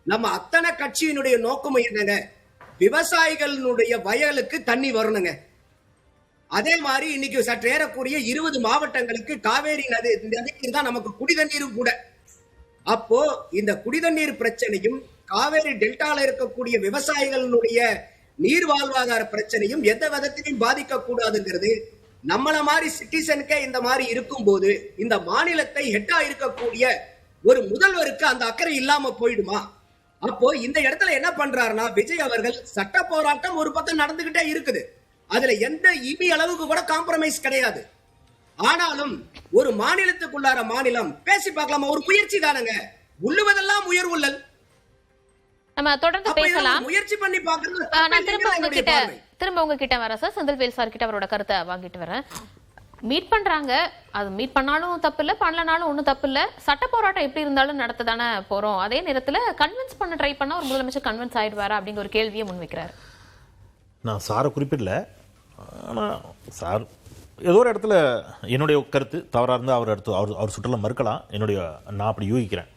நம்ம அத்தனை கட்சியினுடைய நோக்கமும் என்னங்க, விவசாயிகளுடைய வயலுக்கு தண்ணி வரணுங்க. அதே மாதிரி இன்னைக்கு சற்று ஏறக்கூடிய 20 மாவட்டங்களுக்கு காவேரி நதி தான் நமக்கு குடிதண்ணீரும் கூட. அப்போ இந்த குடிதண்ணீர் பிரச்சனையும் காவேரி டெல்டால இருக்கக்கூடிய விவசாயிகளுடைய நீர் வாழ்வாதார பிரச்சனையும் எந்த விதத்திலையும் பாதிக்க கூடாதுங்கிறது நம்மள மாதிரி சிட்டிசனுக்கே இந்த மாதிரி இருக்கும் போது இந்த மாநிலத்தை ஹெட்டா இருக்கக்கூடிய ஒரு முதல்வருக்கு அந்த அக்கறை இல்லாம போயிடுமா? அப்போ இந்த இடத்துல என்ன பண்றாருன்னா, விஜய் அவர்கள் சட்ட போராட்டம் ஒரு பக்கம் நடந்துகிட்டே இருக்குது, அதுல எந்த இமி அளவுக்கு கூட காம்ப்ரமைஸ் கிடையாது. ஆனாலும் ஒரு மாநிலத்துக்குள்ளார மாநிலம் பேசி பார்க்கலாமா, ஒரு முயற்சி தானங்க, உள்ளுவதெல்லாம் உயர்வுள்ளல். நம்ம தொடர்ந்து பேசலாம். முயற்சி பண்ணி பார்க்கிறது. நான் திரும்ப உங்ககிட்ட வரேன் சார், செந்தில்வேல் சார் கிட்ட அவரோட கருத்தை வாங்கிட்டு வரேன். மீட் பண்றாங்க, அது மீட் பண்ணாலும் தப்பு இல்ல, பண்ணலனாலும் ஒன்றும் தப்பு இல்ல, சட்ட போராட்டம் எப்படி இருந்தாலும் நடத்த தானே போறோம். அதே நேரத்தில் கன்வின்ஸ் பண்ண ட்ரை பண்ணா ஒரு முதலமைச்சர் கன்வின்ஸ் ஆயிடுவாரா அப்படிங்கிற ஒரு கேள்வியை முன்வைக்கிறார். நான் சாரை குறிப்பிடல, ஆனால் சார் ஏதோ ஒரு இடத்துல என்னுடைய கருத்து தவறாக இருந்தால் அவர் சுற்றலாம் மறுக்கலாம். நான் அப்படி யூகிக்கிறேன்.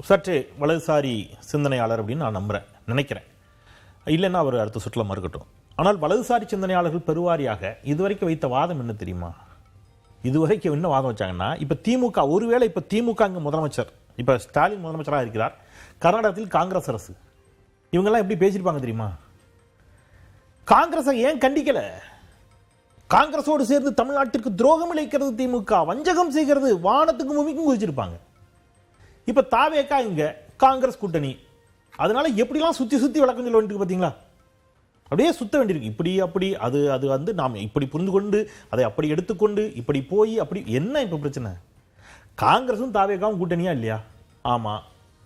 சற்றே வலதுசாரி சிந்தனையாளர் அப்படின்னு நான் நினைக்கிறேன். இல்லைன்னா அவர் அடுத்த சுற்றுலா மறுக்கட்டும். ஆனால் வலதுசாரி சிந்தனையாளர்கள் பெருவாரியாக இதுவரைக்கும் வைத்த வாதம் என்ன தெரியுமா? இதுவரைக்கும் என்ன வாதம் வச்சாங்கன்னா, இப்போ திமுக ஒருவேளை இப்போ திமுக அங்கே முதலமைச்சர் இப்போ ஸ்டாலின் முதலமைச்சராக இருக்கிறார், கர்நாடகத்தில் காங்கிரஸ் அரசு, இவங்கெல்லாம் எப்படி பேசியிருப்பாங்க தெரியுமா? காங்கிரஸை ஏன் கண்டிக்கல? காங்கிரஸோடு சேர்ந்து தமிழ்நாட்டிற்கு துரோகம் இழைக்கிறது திமுக, வஞ்சகம் செய்கிறது, வானத்துக்கும் பூமிக்கும் குதிச்சிருப்பாங்க. இப்ப தாவேக்கா இங்க காங்கிரஸ் கூட்டணி, அதனால எப்படிலாம் சுத்தி சுத்தி விளக்கம் சொல்ல வேண்டியிருக்கு பார்த்தீங்களா? அப்படியே சுத்த வேண்டியிருக்கு. இப்படி அப்படி அது அது வந்து நாம் இப்படி புரிந்து கொண்டு அதை அப்படி எடுத்துக்கொண்டு இப்படி போய் அப்படி என்ன இப்போ பிரச்சனை? காங்கிரஸும் தாவேக்காவும் கூட்டணியா இல்லையா? ஆமா.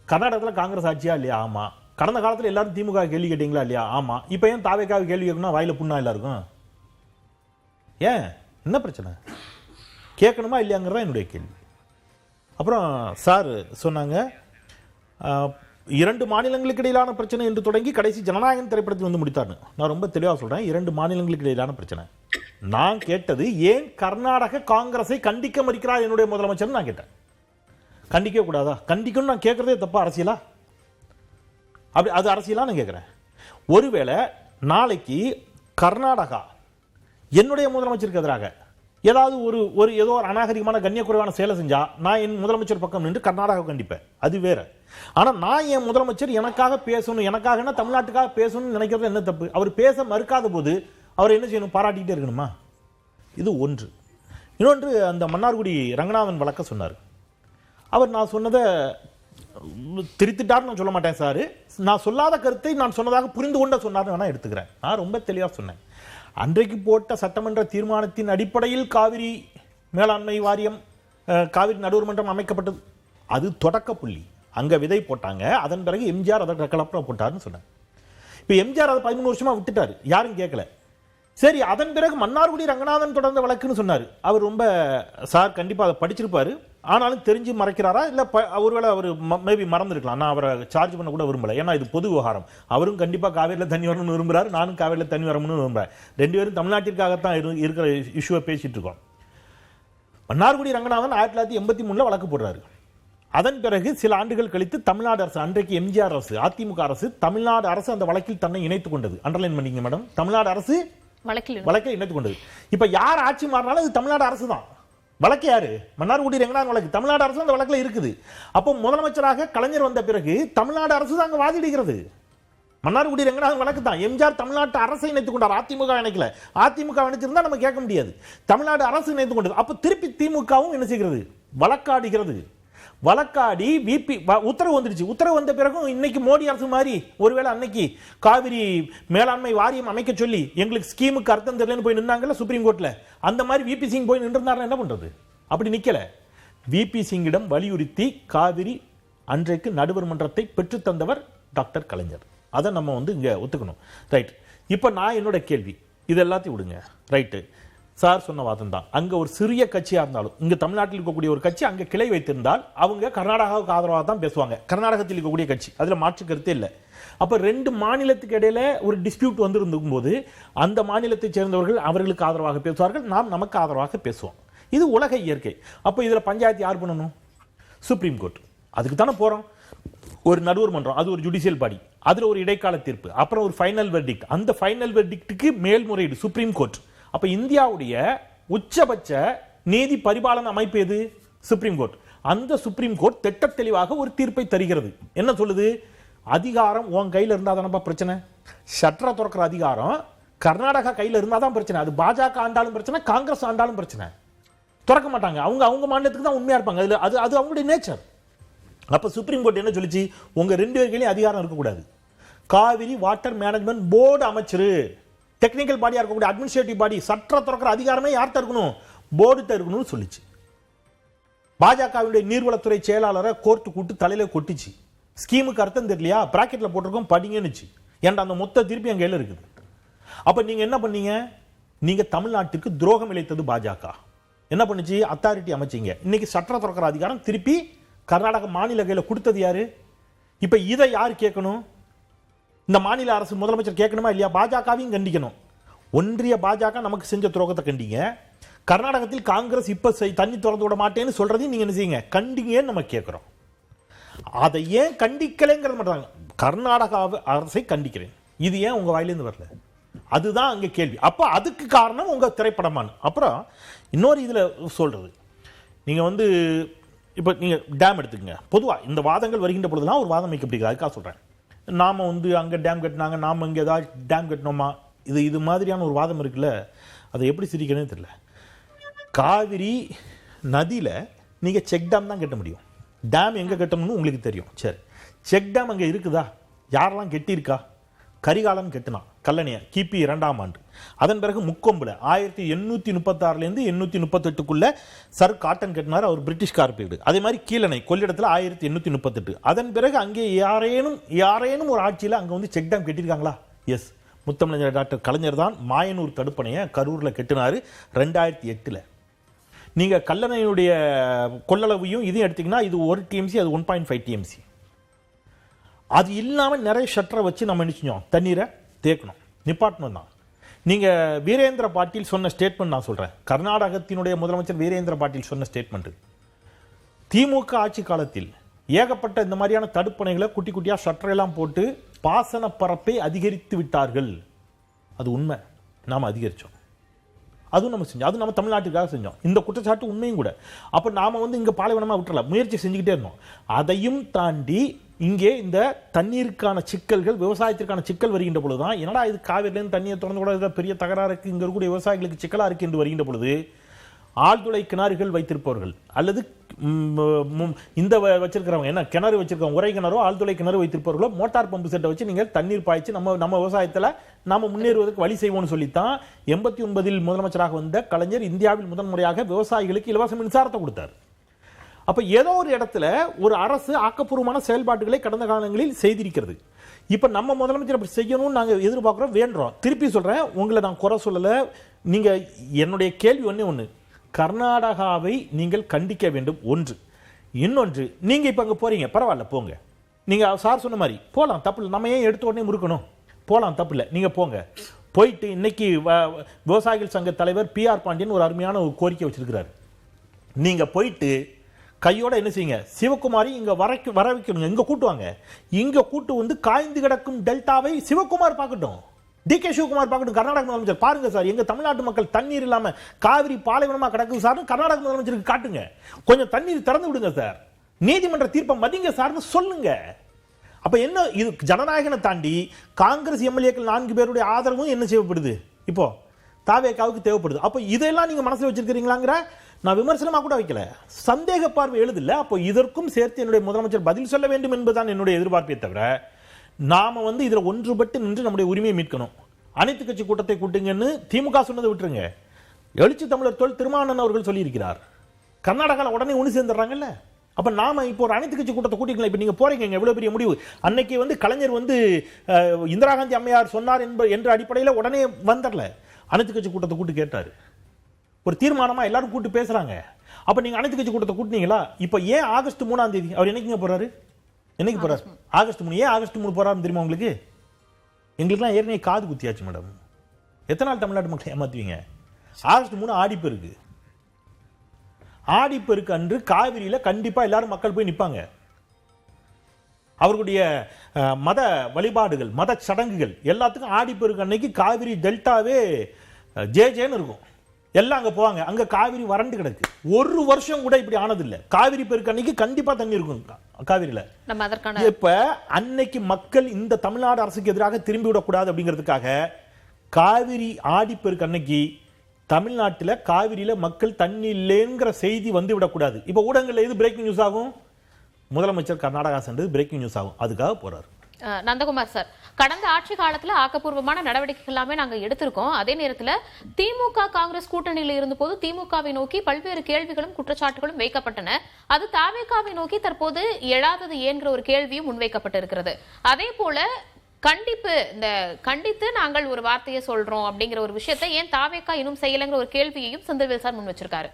கர்நாடகத்தில் காங்கிரஸ் ஆட்சியா இல்லையா? ஆமா. கடந்த காலத்தில் எல்லாரும் திமுக கேள்வி கேட்டீங்களா இல்லையா? ஆமா. இப்போ ஏன் தாவேக்காவை கேள்வி கேட்கணும்? வாயில புண்ணா எல்லாருக்கும் ஏன் என்ன பிரச்சனை? கேட்கணுமா இல்லையாங்கிறதா என்னுடைய கேள்வி. அப்புறம் சார் சொன்னாங்க 2 மாநிலங்களுக்கு இடையிலான பிரச்சனை என்று தொடங்கி கடைசி ஜனநாயகன் திரைப்படத்தில் வந்து முடித்தார்னு. நான் ரொம்ப தெளிவாக சொல்றேன், 2 மாநிலங்களுக்கு இடையிலான பிரச்சனை. நான் கேட்டது ஏன் கர்நாடக காங்கிரஸை கண்டிக்க மறுக்கிறார் என்னுடைய முதலமைச்சர் நான் கேட்டேன். கண்டிக்க கூடாதா? கண்டிக்கணும் நான் கேட்கறதே தப்பா? அரசியலா? அப்படி அது அரசியலா நான் கேட்கிறேன். ஒருவேளை நாளைக்கு கர்நாடகா என்னுடைய முதலமைச்சருக்கு எதிராக ஏதாவது ஒரு ஏதோ ஒரு அநாகரிகமான கண்ணியக்குறைவான செயலை செஞ்சா நான் என் முதலமைச்சர் பக்கம் நின்று கர்நாடகா கண்டிப்பேன், அது வேற. ஆனா நான் என் முதலமைச்சர் எனக்காக பேசணும், எனக்காக தமிழ்நாட்டுக்காக பேசணும்னு நினைக்கிறது என்ன தப்பு? அவர் பேச மறுக்காத போது அவர் என்ன செய்யணும்? பாராட்டிக்கிட்டே இருக்கணுமா? இது ஒன்று. இன்னொன்று, அந்த மன்னார்குடி ரங்கநாதன் வழக்க சொன்னார். அவர் நான் சொன்னதை திருத்திட்டார்னு நான் சொல்ல மாட்டேன் சார், நான் சொல்லாத கருத்தை நான் சொன்னதாக புரிந்து கொண்ட சொன்னார்னு வேணா எடுத்துக்கிறேன். நான் ரொம்ப தெளிவாக சொன்னேன். அன்றைக்கு போட்ட சட்டமன்ற தீர்மானத்தின் அடிப்படையில் காவிரி மேலாண்மை வாரியம், காவிரி நடுவர் மன்றம் அமைக்கப்பட்டது. அது தொடக்க புள்ளி. அங்க விதை போட்டாங்க, அதன் பிறகு எம்ஜிஆர் அதை கலப்படம் போட்டார்னு சொன்னாங்க. இப்போ எம்ஜிஆர் அதை 13 வருஷமா விட்டுட்டாரு, யாரும் கேட்கல. சரி, அதன் பிறகு மன்னார்குடி ரங்கநாதன் தொடர்ந்த வழக்குன்னு சொன்னார். அவர் ரொம்ப சார் கண்டிப்பாக அதை படிச்சிருப்பாரு, ஆனாலும் தெரிஞ்சு மறைக்கிறாரா இல்லை ஒருவேளை அவர் மேபி மறந்துருக்கலாம். நான் அவரை சார்ஜ் பண்ண கூட விரும்பல, ஏன்னா இது பொது விவகாரம். அவரும் கண்டிப்பாக காவேரியில் தண்ணி வரணும்னு விரும்புறாரு, நானும் காவேரியில் தண்ணி வரணும்னு விரும்புறேன். 2 பேரும் தமிழ்நாட்டிற்காகத்தான் இருக்கிற இஷ்யூவை பேசிட்டு இருக்கோம். மன்னார்குடி ரங்கநாதன் 1983 வழக்கு போடுறாரு. அதன் பிறகு சில ஆண்டுகள் கழித்து தமிழ்நாடு அரசு, அன்றைக்கு எம்ஜிஆர் அரசு, அதிமுக அரசு, தமிழ்நாடு அரசு அந்த வழக்கில் தன்னை இணைத்துக் கொண்டது. அண்டர்லைன் பண்ணிங்க மேடம், தமிழ்நாடு அரசு வழக்கை இணைத்துக் கொண்டது. இப்ப யார் ஆட்சி மாறினாலும் அது தமிழ்நாடு அரசு தான். வழக்கு யாரு? மன்னார்குடி ரங்கநாதன் வழக்கு. தமிழ்நாடு அரசு அந்த வழக்குல இருக்குது. அப்போ முதலமைச்சராக கலைஞர் வந்த பிறகு தமிழ்நாடு அரசு தான் அங்க வாதிடுகிறது. மன்னார்குடி ரங்கநாதன் வழக்கு தான். எம்ஜிஆர் தமிழ்நாட்டு அரசை இணைத்துக் கொண்டார், அதிமுக இணைக்கல. அதிமுக இணைச்சிருந்தா நம்ம கேட்க முடியாது. தமிழ்நாடு அரசு இணைத்துக் கொண்டது. அப்ப திருப்பி திமுகவும் என்ன செய்கிறது? வழக்காடுகிறது. வழக்காடி விபி உத்தரவு வந்துருச்சு. உத்தரவு வந்த பிறகும் இன்னைக்கு மோடி அரசு மாதிரி ஒருவேளை அன்னைக்கு காவிரி மேலாண்மை வாரியம் அமைக்க சொல்லி எங்களுக்கு ஸ்கீமுக்கு அர்த்தம் தெரியலன்னு போய் நின்னாங்கல்ல சுப்ரீம் கோர்ட்ல, அந்த மாதிரி விபி சிங் போய் நின்றுனாரு. என்ன பண்றது? அப்படி நிக்கல. விபி சிங்கிடம் வலியுறுத்தி காவிரி அன்றைக்கு நடுவர் மன்றத்தை பெற்று தந்தவர் டாக்டர் கலைஞர். அதை நம்ம இங்க ஒத்துக்கணும். ரைட். இப்ப நான் என்னோட கேள்வி, இது எல்லாத்தையும் விடுங்க. ரைட்டு, சார் சொன்ன வாதம் தான். அங்க ஒரு சிறிய கட்சியா இருந்தாலும், இங்க தமிழ்நாட்டில் இருக்கக்கூடிய ஒரு கட்சி அங்க கிளை வைத்திருந்தால் அவங்க கர்நாடகாவுக்கு ஆதரவாக தான் பேசுவாங்க. கர்நாடகத்தில் இருக்கக்கூடிய கட்சி, அதுல மாற்று கருத்தே இல்லை. அப்ப 2 மாநிலத்துக்கு இடையில ஒரு டிஸ்பியூட் வந்திருக்கும் போது அந்த மாநிலத்தை சேர்ந்தவர்கள் அவர்களுக்கு ஆதரவாக பேசுவார்கள், நாம் நமக்கு ஆதரவாக பேசுவோம். இது உலக இயற்கை. அப்ப இதுல பஞ்சாயத்து யார் பண்ணணும்? Supreme court. அதுக்கு தானே போறோம். ஒரு நடுவர் மன்றம், அது ஒரு ஜுடிஷியல் பாடி, அதுல ஒரு இடைக்கால தீர்ப்பு, அப்புறம் ஒரு ஃபைனல் வெர்டிக்ட். அந்த ஃபைனல் வெர்டிக்ட்டுக்கு மேல்முறையீடு சுப்ரீம் கோர்ட். அப்ப இந்தியாவுடைய உச்சபட்ச நீதி பரிபாலன அமைப்பு எது? Supreme court. அந்த சுப்ரீம் கோர்ட் திட்ட தெளிவாக ஒரு தீர்ப்பை தருகிறது. என்ன சொல்லுது? அதிகாரம் உன் கையில இருந்தா தானப்பா பிரச்சனை. ஷட்டரை திறக்கிற அதிகாரம் கர்நாடகா கையில இருந்தா தான் பிரச்சனை. அது பாஜக ஆண்டாலும் பிரச்சனை, காங்கிரஸ் ஆண்டாலும் பிரச்சனை. திறக்க மாட்டாங்க. அவங்க மாநிலத்துக்கு தான் உண்மையா இருப்பாங்க. அது அவங்களுடைய நேச்சர். அப்ப சுப்ரீம் கோர்ட் என்ன சொல்லிச்சு? உங்க 2 பேருக்கையும் அதிகாரம் இருக்கக்கூடாது. காவிரி வாட்டர் மேனேஜ்மெண்ட் போர்டு அமைச்சரு, டெக்னிக்கல் பாடியா இருக்கக்கூடிய அட்மினிஸ்ட்ரேட்டிவ் பாடி, சட்ட திறக்கிற அதிகாரமே யார்கிட்ட இருக்கணும்? போர்டுகிட்ட இருக்கணும்னு சொல்லிச்சு. பாஜகவுடைய நீர்வளத்துறை செயலாளரை கோர்ட்டு கூட்டு தலையில கொட்டிச்சு. ஸ்கீமுக்கு அர்த்தம் தெரியலையா? பிராக்கெட்ல போட்டிருக்கோம் படிங்கன்னுச்சு. ஏன்டா அந்த மொத்த திருப்பி என் கையில இருக்குது. அப்ப நீங்க என்ன பண்ணீங்க? நீங்க தமிழ்நாட்டுக்கு துரோகம் இழைத்தது பாஜக. என்ன பண்ணுச்சு? அத்தாரிட்டி அமைச்சீங்க. இன்னைக்கு சட்ட திறக்கிற அதிகாரம் திருப்பி கர்நாடக மாநில கையில கொடுத்தது யாரு? இப்ப இதை யார் கேட்கணும்? இந்த மாநில அரசு முதலமைச்சர் கேட்கணுமா இல்லையா? பாஜகவையும் கண்டிக்கணும். ஒன்றிய பாஜக நமக்கு செஞ்ச துரோகத்தை கண்டிங்க. கர்நாடகத்தில் காங்கிரஸ் இப்ப தண்ணி திறந்து விட மாட்டேன்னு சொல்றதையும் நீங்க என்ன செய்யுங்க? கண்டிங்கன்னு நம்ம கேட்கிறோம். அதை ஏன் கண்டிக்கலைங்கிறது மட்டும். கர்நாடக அரசை கண்டிக்கிறேன், இது ஏன் உங்க வாயிலிருந்து வரல? அதுதான் அங்க கேள்வி. அப்ப அதுக்கு காரணம் உங்க திரைப்படமான. அப்புறம் இன்னொரு இதுல சொல்றது, நீங்க இப்போ நீங்கள் டேம் எடுத்துக்கங்க. பொதுவாக இந்த வாதங்கள் வருகின்ற பொழுதுலாம் ஒரு வாதம் வைக்கப்படுகிறது. அதுக்காக சொல்கிறேன், நாம் வந்து அங்கே டேம் கட்டினாங்க, நாம் இங்கே ஏதாவது டேம் கட்டினோமா, இது மாதிரியான ஒரு வாதம் இருக்குல்ல, அதை எப்படி சிரிக்கணும்னு தெரியல. காவிரி நதியில் நீங்கள் செக் டேம் தான் கட்ட முடியும். டேம் எங்கே கட்டணும்னு உங்களுக்கு தெரியும். சரி, செக் டேம் அங்கே இருக்குதா? யாரெல்லாம் கெட்டியிருக்கா? கரிகாலன் கெட்டினான் கல்லணையை கிபி 2ஆம் ஆண்டு. அதன் பிறகு முக்கொம்புல 1836 1838 சர் காட்டன் கட்டினார், அவர் பிரிட்டிஷ் கார்பரேட். அதே மாதிரி கீழணை கொள்ளிடத்தில் 1838. அதன் பிறகு அங்கே யாரேனும் ஒரு ஆட்சியில் அங்கே வந்து செக் டேம் கட்டியிருக்காங்களா? எஸ், முத்தமிழர் டாக்டர் கலைஞர் தான் மாயனூர் தடுப்பணையை கரூரில் கட்டினார் 2008. நீங்கள் கல்லணையுடைய கொள்ளளவையும் இதையும் எடுத்தீங்கன்னா இது 1 TMC, அது 1.5 TMC. அது இல்லாமல் நிறைய ஷட்டரை வச்சு நம்ம என்ன செஞ்சோம், தண்ணீரை தேக்கணும், நிப்பாட்டணும் தான். நீங்கள் வீரேந்திர பாட்டீல் சொன்ன ஸ்டேட்மெண்ட் நான் சொல்கிறேன். கர்நாடகத்தினுடைய முதலமைச்சர் வீரேந்திர பாட்டீல் சொன்ன ஸ்டேட்மெண்ட், திமுக ஆட்சி காலத்தில் ஏகப்பட்ட இந்த மாதிரியான தடுப்பணைகளை குட்டி குட்டியாக ஷட்டரெல்லாம் போட்டு பாசன பரப்பை அதிகரித்து விட்டார்கள். அது உண்மை, நாம் அதிகரித்தோம். அதுவும் நம்ம செஞ்சோம், அது நம்ம தமிழ்நாட்டுக்காக செஞ்சோம். இந்த குற்றச்சாட்டு உண்மையும் கூட. அப்போ நாம் வந்து இங்கே பாலைவனமாக விட்டுறல, முயற்சி செஞ்சுக்கிட்டே இருந்தோம். அதையும் தாண்டி இங்கே இந்த தண்ணீருக்கான சிக்கல்கள், விவசாயத்திற்கான சிக்கல் வருகின்ற பொழுது தான், என்னடா இது காவிரிலேருந்து தண்ணியை திறந்து கூட பெரிய தகராறு இருக்குது, இங்கே இருக்கக்கூடிய விவசாயிகளுக்கு சிக்கலாக இருக்குது என்று வருகின்ற பொழுது ஆழ்துளை கிணறுகள் வைத்திருப்பவர்கள் அல்லது இந்த வச்சிருக்கிறவங்க, என்ன கிணறு வச்சிருக்கவங்க, உரை கிணறோ ஆழ்துளை கிணறு வைத்திருப்பவர்களோ மோட்டார் பம்பு செட்டை வச்சு நீங்கள் தண்ணீர் பாய்ச்சி நம்ம விவசாயத்தில் நாம் முன்னேறுவதற்கு வழி செய்வோம்னு சொல்லித்தான் 89 முதலமைச்சராக வந்த கலைஞர் இந்தியாவில் முதன்முறையாக விவசாயிகளுக்கு இலவச மின்சாரத்தை கொடுத்தார். அப்ப ஏதோ ஒரு இடத்துல ஒரு அரசு ஆக்கப்பூர்வமான செயல்பாடுகளை கடந்த காலங்களில் செய்திருக்கிறது. இப்ப நம்ம முதலமைச்சர் அப்படி செய்யணும்னு நாங்க எதிர்பார்க்கிறோம், வேண்டுறோம். திருப்பி சொல்றேன், உங்களை நான் குறை சொல்லல. நீங்க என்னுடைய கேள்வி ஒண்ணு, கர்நாடகாவை நீங்கள் கண்டிக்க வேண்டும் ஒன்று. இன்னொன்று, நீங்க இப்ப அங்க போறீங்க, பரவாயில்ல போங்க. நீங்க சார் சொன்ன மாதிரி போலாம், தப்பு இல்லை. நம்ம ஏன் எடுத்த உடனே முறுக்கணும்? போலாம், தப்பு இல்லை, நீங்க போங்க. போயிட்டு இன்னைக்கு விவசாயிகள் சங்க தலைவர் PR பாண்டியன் ஒரு அருமையான ஒரு கோரிக்கை வச்சிருக்கிறார். நீங்க போயிட்டு கையோட என்ன செய்யுங்க, சிவகுமாரி இங்க வர வைக்கணுங்க, இங்க கூட்டுவாங்க. இங்க கூட்டு வந்து காய்ந்து கிடக்கும் டெல்டாவை சிவகுமார் பார்க்கட்டும், DK சிவகுமார் பார்க்கட்டும். கர்நாடக முதலமைச்சர் பாருங்க சார், எங்க தமிழ்நாட்டு மக்கள் தண்ணீர் இல்லாம காவிரி பாலைவனமா கிடக்குது சார், கர்நாடக முதலமைச்சருக்கு காட்டுங்க. கொஞ்சம் தண்ணீர் திறந்து விடுங்க சார், நீதிமன்ற தீர்ப்பை மதிங்க சார்னு சொல்லுங்க. அப்ப என்ன, இது ஜனநாயகனை தாண்டி காங்கிரஸ் MLAக்கள் 4 பேருடைய ஆதரவும் என்ன செய்யப்படுது, இப்போ தாவேக்காவுக்கு தேவைப்படுது. அப்போ இதெல்லாம் நீங்க மனசுல வச்சிருக்கீங்களாங்கிற நான் விமர்சனமா கூட வைக்கல, சந்தேக பார்வை எழுதில்ல. அப்போ இதற்கும் சேர்த்து என்னுடைய முதலமைச்சர் பதில் சொல்ல வேண்டும் என்பதுதான் என்னுடைய எதிர்பார்ப்பே தவிர, நாம வந்து இதுல ஒன்றுபட்டு நின்று நம்முடைய உரிமையை மீட்கணும். அனைத்து கட்சி கூட்டத்தை கூட்டுங்கன்னு திமுக சொன்னதை விட்டுருங்க. எழுச்சி தமிழர் தொல் திருமாவளவன் அவர்கள் சொல்லியிருக்கிறார். கர்நாடகாவில் உடனே ஒன்று சேர்ந்துடுறாங்கல்ல. அப்ப நாம இப்போ ஒரு அனைத்து கட்சி கூட்டத்தை கூட்டிக்கலாம். இப்ப நீங்க போறீங்க, எவ்வளவு பெரிய முடிவு. அன்னைக்கு வந்து கலைஞர் வந்து இந்திரா காந்தி அம்மையார் சொன்னார் என்ற அடிப்படையில் உடனே வந்துடல, அனைத்து கட்சி கூட்டத்தை கூட்டு கேட்டாரு. ஒரு தீர்மானமா எல்லாரும் கூட்டு பேசுறாங்க. அப்ப நீங்க அனைத்து கட்சி கூட்டத்தை கூட்டினீங்களா? இப்ப ஏன் ஆகஸ்ட் 3ஆம் தேதி அவர் என்னைக்குங்க போறாரு? என்னைக்கு போறாரு? ஆகஸ்ட் 3. ஏன் ஆகஸ்ட் 3 போறாருன்னு தெரியுமா உங்களுக்கு? எங்களுக்குலாம் ஏற்கனவே காது குத்தியாச்சு மேடம். எத்தனை நாள் தமிழ்நாட்டு மக்களை ஏமாத்துவீங்க? ஆகஸ்ட் 3 ஆடிப்பெருக்கு. ஆடிப்பெருக்கு அன்று காவிரியில கண்டிப்பா எல்லாரும் மக்கள் போய் நிப்பாங்க. அவர்களுடைய மத வழிபாடுகள், மத சடங்குகள் எல்லாத்துக்கும் ஆடிப்பெருக்கு அன்னைக்கு காவிரி டெல்டாவே ஜேன்னு இருக்கும். எல்லாம் அங்க போவாங்க. அங்க காவிரி வறண்டு கிடக்கு. ஒரு வருஷம் கூட இப்படி ஆனதில்லை. காவிரி பெருக்கு அன்னைக்கு கண்டிப்பா தண்ணி இருக்கும் காவிரியில. இப்ப அன்னைக்கு மக்கள் இந்த தமிழ்நாடு அரசுக்கு எதிராக திரும்பி விடக்கூடாது அப்படிங்கிறதுக்காக காவிரி ஆடிப்பெருக்கு அன்னைக்கு தமிழ்நாட்டில் காவிரியில மக்கள் தண்ணி இல்லைங்கிற செய்தி வந்து விடக்கூடாது. இப்ப ஊடகங்கள்ல எது பிரேக்கிங் நியூஸ் ஆகும்? முதலமைச்சர் கர்நாடகா சென்றது பிரேக்கிங் நியூஸ் ஆகும். அதுக்காக போறாரு. நந்தகுமார் சார், கடந்த ஆட்சி காலத்துல ஆக்கப்பூர்வமான நடவடிக்கைகள் எல்லாமே நாங்க எடுத்திருக்கோம். அதே நேரத்துல திமுக காங்கிரஸ் கூட்டணியில் இருந்த போது திமுகவை நோக்கி பல்வேறு கேள்விகளும் குற்றச்சாட்டுகளும் வைக்கப்பட்டன. அது தாவேகாவை நோக்கி தற்போது எழாதது ஏன்கிற ஒரு கேள்வியும் முன்வைக்கப்பட்டிருக்கிறது. அதே போல கண்டித்து நாங்கள் ஒரு வார்த்தையை சொல்றோம் அப்படிங்கிற ஒரு விஷயத்தை ஏன் தாவேகா இன்னும் செய்யலைங்கிற ஒரு கேள்வியையும் செந்தில்வேல் சார் முன் வச்சிருக்காரு.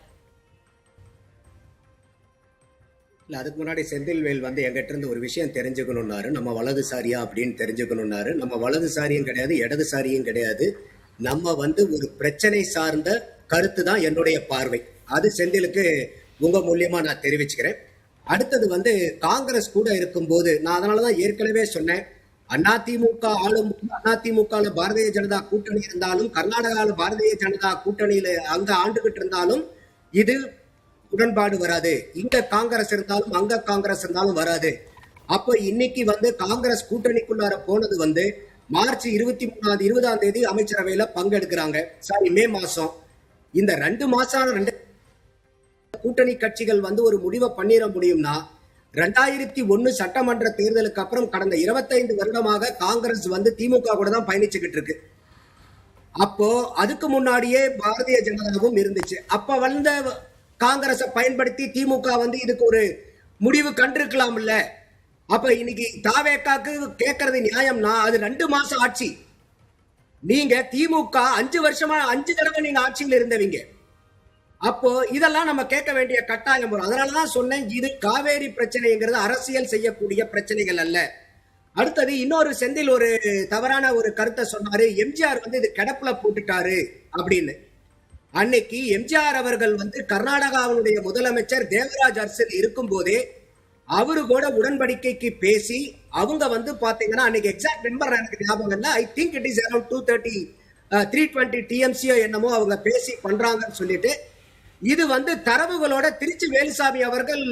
இல்லை, அதுக்கு முன்னாடி செந்தில்வேல் வந்து எங்கிட்ட இருந்து ஒரு விஷயம் தெரிஞ்சுக்கணும்னாரு. நம்ம வலதுசாரியா அப்படின்னு தெரிஞ்சுக்கணும்னாரு. நம்ம வலதுசாரியும் கிடையாது, இடதுசாரியும் கிடையாது. நம்ம வந்து ஒரு பிரச்சனை சார்ந்த கருத்து தான் என்னுடைய பார்வை. அது செந்திலுக்கு உங்க மூலியமா நான் தெரிவிச்சுக்கிறேன். அடுத்தது வந்து காங்கிரஸ் கூட இருக்கும்போது நான் அதனாலதான் ஏற்கனவே சொன்னேன், அதிமுக ஆளும் அதிமுக பாரதிய ஜனதா கூட்டணி இருந்தாலும், கர்நாடகாவில் பாரதிய ஜனதா கூட்டணியில அங்க ஆண்டுகிட்டு இருந்தாலும், இது உடன்பாடு வராது. இங்க காங்கிரஸ் இருந்தாலும் அங்க காங்கிரஸ் இருந்தாலும் வராது. அப்ப இன்னைக்கு வந்து காங்கிரஸ் கூட்டணிக்குள்ளார போனது வந்து மார்ச் 20ஆம் தேதி அமைச்சரவையில பங்கெடுக்கிறாங்க. மே மாசம். இந்த 2 மாசம் 2 கூட்டணி கட்சிகள் வந்து ஒரு முடிவை பண்ணிட முடியும்னா 2001 சட்டமன்ற தேர்தலுக்கு அப்புறம் கடந்த 25 வருடமாக காங்கிரஸ் வந்து திமுக கூட தான் பயணிச்சுக்கிட்டு இருக்கு. அப்போ அதுக்கு முன்னாடியே பாரதிய ஜனதாவும் இருந்துச்சு. அப்ப வந்த காங்கிரஸை பயன்படுத்தி திமுக வந்து இதுக்கு ஒரு முடிவு கண்டிருக்கலாம்ல. அப்ப இன்னைக்கு தாவேக்காக்கு கேட்கறது நியாயம்னா அது 2 மாசம் ஆட்சி. நீங்க திமுக 5 வருஷமா 5 தடவை நீங்க ஆட்சியில் இருந்தவங்க. அப்போ இதெல்லாம் நம்ம கேட்க வேண்டிய கட்டாயம் வரும். அதனாலதான் சொன்னேன், இது காவேரி பிரச்சனைங்கிறது அரசியல் செய்யக்கூடிய பிரச்சனைகள் அல்ல. அடுத்தது இன்னொரு செந்தில் ஒரு தவறான ஒரு கருத்தை சொன்னாரு, எம்ஜிஆர் வந்து இது கிடப்புல போட்டுட்டாரு அப்படின்னு. அன்னைக்கு எம்ஜிஆர் அவர்கள் வந்து கர்நாடகாவுடைய முதலமைச்சர் தேவராஜ் அர்சல் இருக்கும் போதே அவரு கூட உடன்படிக்கைக்கு பேசி அவங்க வந்து பாத்தீங்கன்னா அன்னைக்கு எக்ஸாக்ட் நம்பர் எனக்கு ஞாபகம் இல்லை, I think it is around 320 டிஎம்சியோ என்னமோ அவங்க பேசி பண்றாங்கன்னு சொல்லிட்டு இது வந்து தரவுகளோட திருச்சி வேலுசாமி அவர்கள்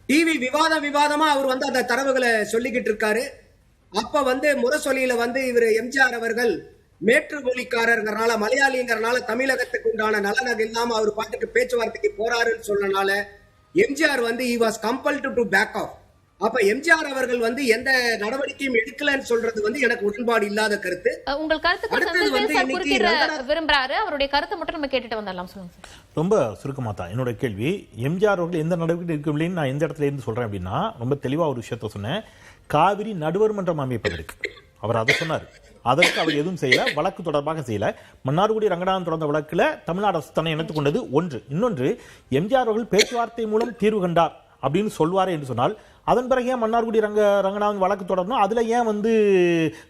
டிவி விவாதமா அவர் வந்து அந்த தரவுகளை சொல்லிக்கிட்டு இருக்காரு. அப்ப வந்து முரசொலியில வந்து இவர் எம்ஜிஆர் அவர்கள் மேற்று மொழிக்காரர்னால மலையாளிங்கிறனால தமிழகத்துக்கு உண்டான நலனக இல்லாம அவர் பாட்டுக்கு பேச்சுவார்த்தைக்கு போறாருன்னு சொன்னனால எம்ஜிஆர் வந்து he was compelled to back off. அப்ப எம்ஜிஆர் அவர்கள் வந்து எந்த நடவடிக்கையும் எடுக்கலன்னு சொல்றது வந்து எனக்கு உடன்பாடு இல்லாத கருத்து. உங்கள் கருத்து விரும்புறாரு, அவருடைய கருத்தை மட்டும் நம்ம கேட்டுட்டு வந்துடலாம். சொல்லுங்க. ரொம்ப சுருக்கமா தான் என்னோட கேள்வி, எம்ஜிஆர் அவர்கள் எந்த நடவடிக்கை எடுக்கவில்லைன்னு நான் எந்த இடத்துல இருந்து சொல்றேன் அப்படின்னா, ரொம்ப தெளிவா ஒரு விஷயத்த சொன்னேன். காவிரி நடுவர் மன்றம் அமைப்பதற்கு அவர் அதை சொன்னார். அதற்கு அவர் எதுவும் செய்யல, வழக்கு தொடர்பாக செய்யல. மன்னார்குடி ரங்கநாதன் தொடர்ந்த வழக்குல தமிழ்நாடு அரசு தன்னை இணைத்துக் கொண்டது ஒன்று. இன்னொன்று, எம்ஜிஆர் அவர்கள் பேச்சுவார்த்தை மூலம் தீர்வு கண்டார் அப்படின்னு சொல்வாரு என்று சொன்னால் அதன் பிறகு ஏன் மன்னார்குடி ரங்கநாதன் வழக்கு தொடரணும்? அதுல ஏன் வந்து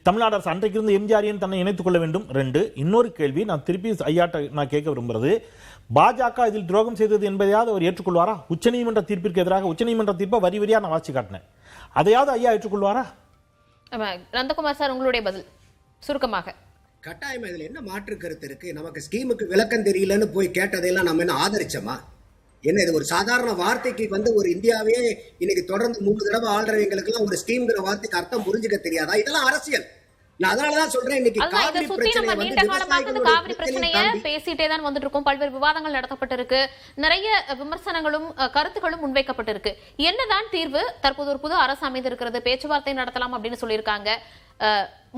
தமிழ்நாடு அரசு அன்றைக்கு இருந்து எம்ஜிஆர் தன்னை இணைத்துக் கொள்ள வேண்டும்? 2. இன்னொரு கேள்வி நான் திருப்பி ஐயாட்ட நான் கேட்க விரும்புறது, பாஜக இதில் துரோகம் செய்தது என்பதையாவது அவர் ஏற்றுக்கொள்வாரா? உச்சநீதிமன்ற தீர்ப்பிற்கு எதிராக உச்சநீதிமன்ற தீர்ப்பை வரி வரியா நான் வாசி காட்டினேன், அதையாவது ஐயா ஏற்றுக்கொள்வாரா? நந்தகுமார் சார், உங்களுடைய பதில் சுருக்கமாக. கட்டாயமா இதுல என்ன மாற்று கருத்து இருக்கு? நமக்கு ஸ்கீமுக்கு விளக்கம் தெரியலன்னு போய் கேட்டதையெல்லாம் நம்ம என்ன ஆதரிச்சோமா? என்ன இது ஒரு சாதாரண வார்த்தைக்கு வந்து ஒரு இந்தியாவே இன்னைக்கு தொடர்ந்து 3 தடவை ஆள்றவங்களுக்கு எல்லாம் ஒரு ஸ்கீம்ங்கிற வார்த்தைக்கு அர்த்தம் புரிஞ்சுக்க தெரியாதா? இதெல்லாம் அரசியல். நான் அதனாலதான் சொல்றேன், இன்னைக்கு காவிரி பிரச்சனையை பேசிட்டே தான் வந்துட்டு இருக்கோம். பல்வேறு விவாதங்கள் நடத்தப்பட்டிருக்கு, நிறைய விமர்சனங்களும் கருத்துக்களும் முன்வைக்கப்பட்டிருக்கு. என்னதான் தீர்வு? தற்போது ஒரு புது அரசு அமைந்திருக்கிறது, பேச்சுவார்த்தை நடத்தலாம் அப்படின்னு சொல்லியிருக்காங்க.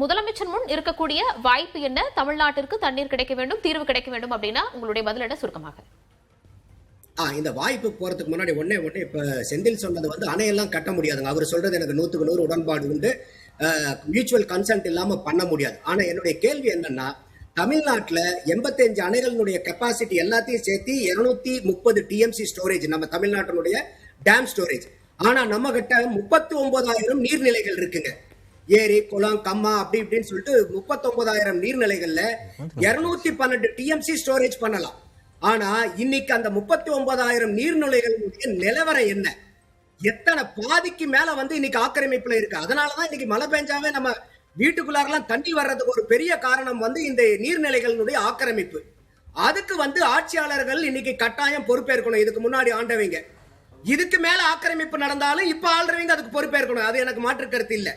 முதலமைச்சர் முன் இருக்கக்கூடிய வாய்ப்பு என்ன? தமிழ்நாட்டிற்கு தண்ணீர் கிடைக்க வேண்டும், தீர்வு கிடைக்க வேண்டும் அப்படின்னா உங்களுடைய பதிலிட சுருக்கமாக. இந்த வாய்ப்பு போறதுக்கு முன்னாடி ஒன்னே இப்ப செந்தில் சொன்னது வந்து அணையெல்லாம் கட்ட முடியாதுங்க. அவர் சொல்றது எனக்கு 100க்கு 100 உடன்பாடு உண்டு. மியூச்சுவல் கன்சென்ட் இல்லாம பண்ண முடியாது. ஆனா என்னுடைய கேள்வி என்னன்னா, தமிழ்நாட்டுல 85 அணைகளினுடைய கெப்பாசிட்டி எல்லாத்தையும் சேர்த்து 230 டிஎம்சி ஸ்டோரேஜ் நம்ம தமிழ்நாட்டினுடைய டேம் ஸ்டோரேஜ். ஆனா நம்ம கிட்ட 39,000 நீர்நிலைகள் இருக்குங்க. ஏரி, குளம், கம்மா அப்படி இப்படின்னு சொல்லிட்டு 39,000 நீர்நிலைகள்ல 212 டிஎம்சி ஸ்டோரேஜ் பண்ணலாம். ஆனா இன்னைக்கு அந்த 39,000 நீர்நிலைகளுடைய நிலவரம் என்ன? எத்தனை பாதிக்கு மேல வந்து இன்னைக்கு ஆக்கிரமிப்புல இருக்கு. அதனாலதான் இன்னைக்கு மழை பெஞ்சாவே நம்ம வீட்டுக்குள்ளாரெல்லாம் தண்ணி வர்றதுக்கு ஒரு பெரிய காரணம் வந்து இந்த நீர்நிலைகளுடைய ஆக்கிரமிப்பு. அதுக்கு வந்து ஆட்சியாளர்கள் இன்னைக்கு கட்டாயம் பொறுப்பேற்கணும். இதுக்கு முன்னாடி ஆண்டவங்க, இதுக்கு மேல ஆக்கிரமிப்பு நடந்தாலும் இப்ப ஆள்றவங்க அதுக்கு பொறுப்பேற்கணும். அது எனக்கு மாற்று கருத்து இல்ல.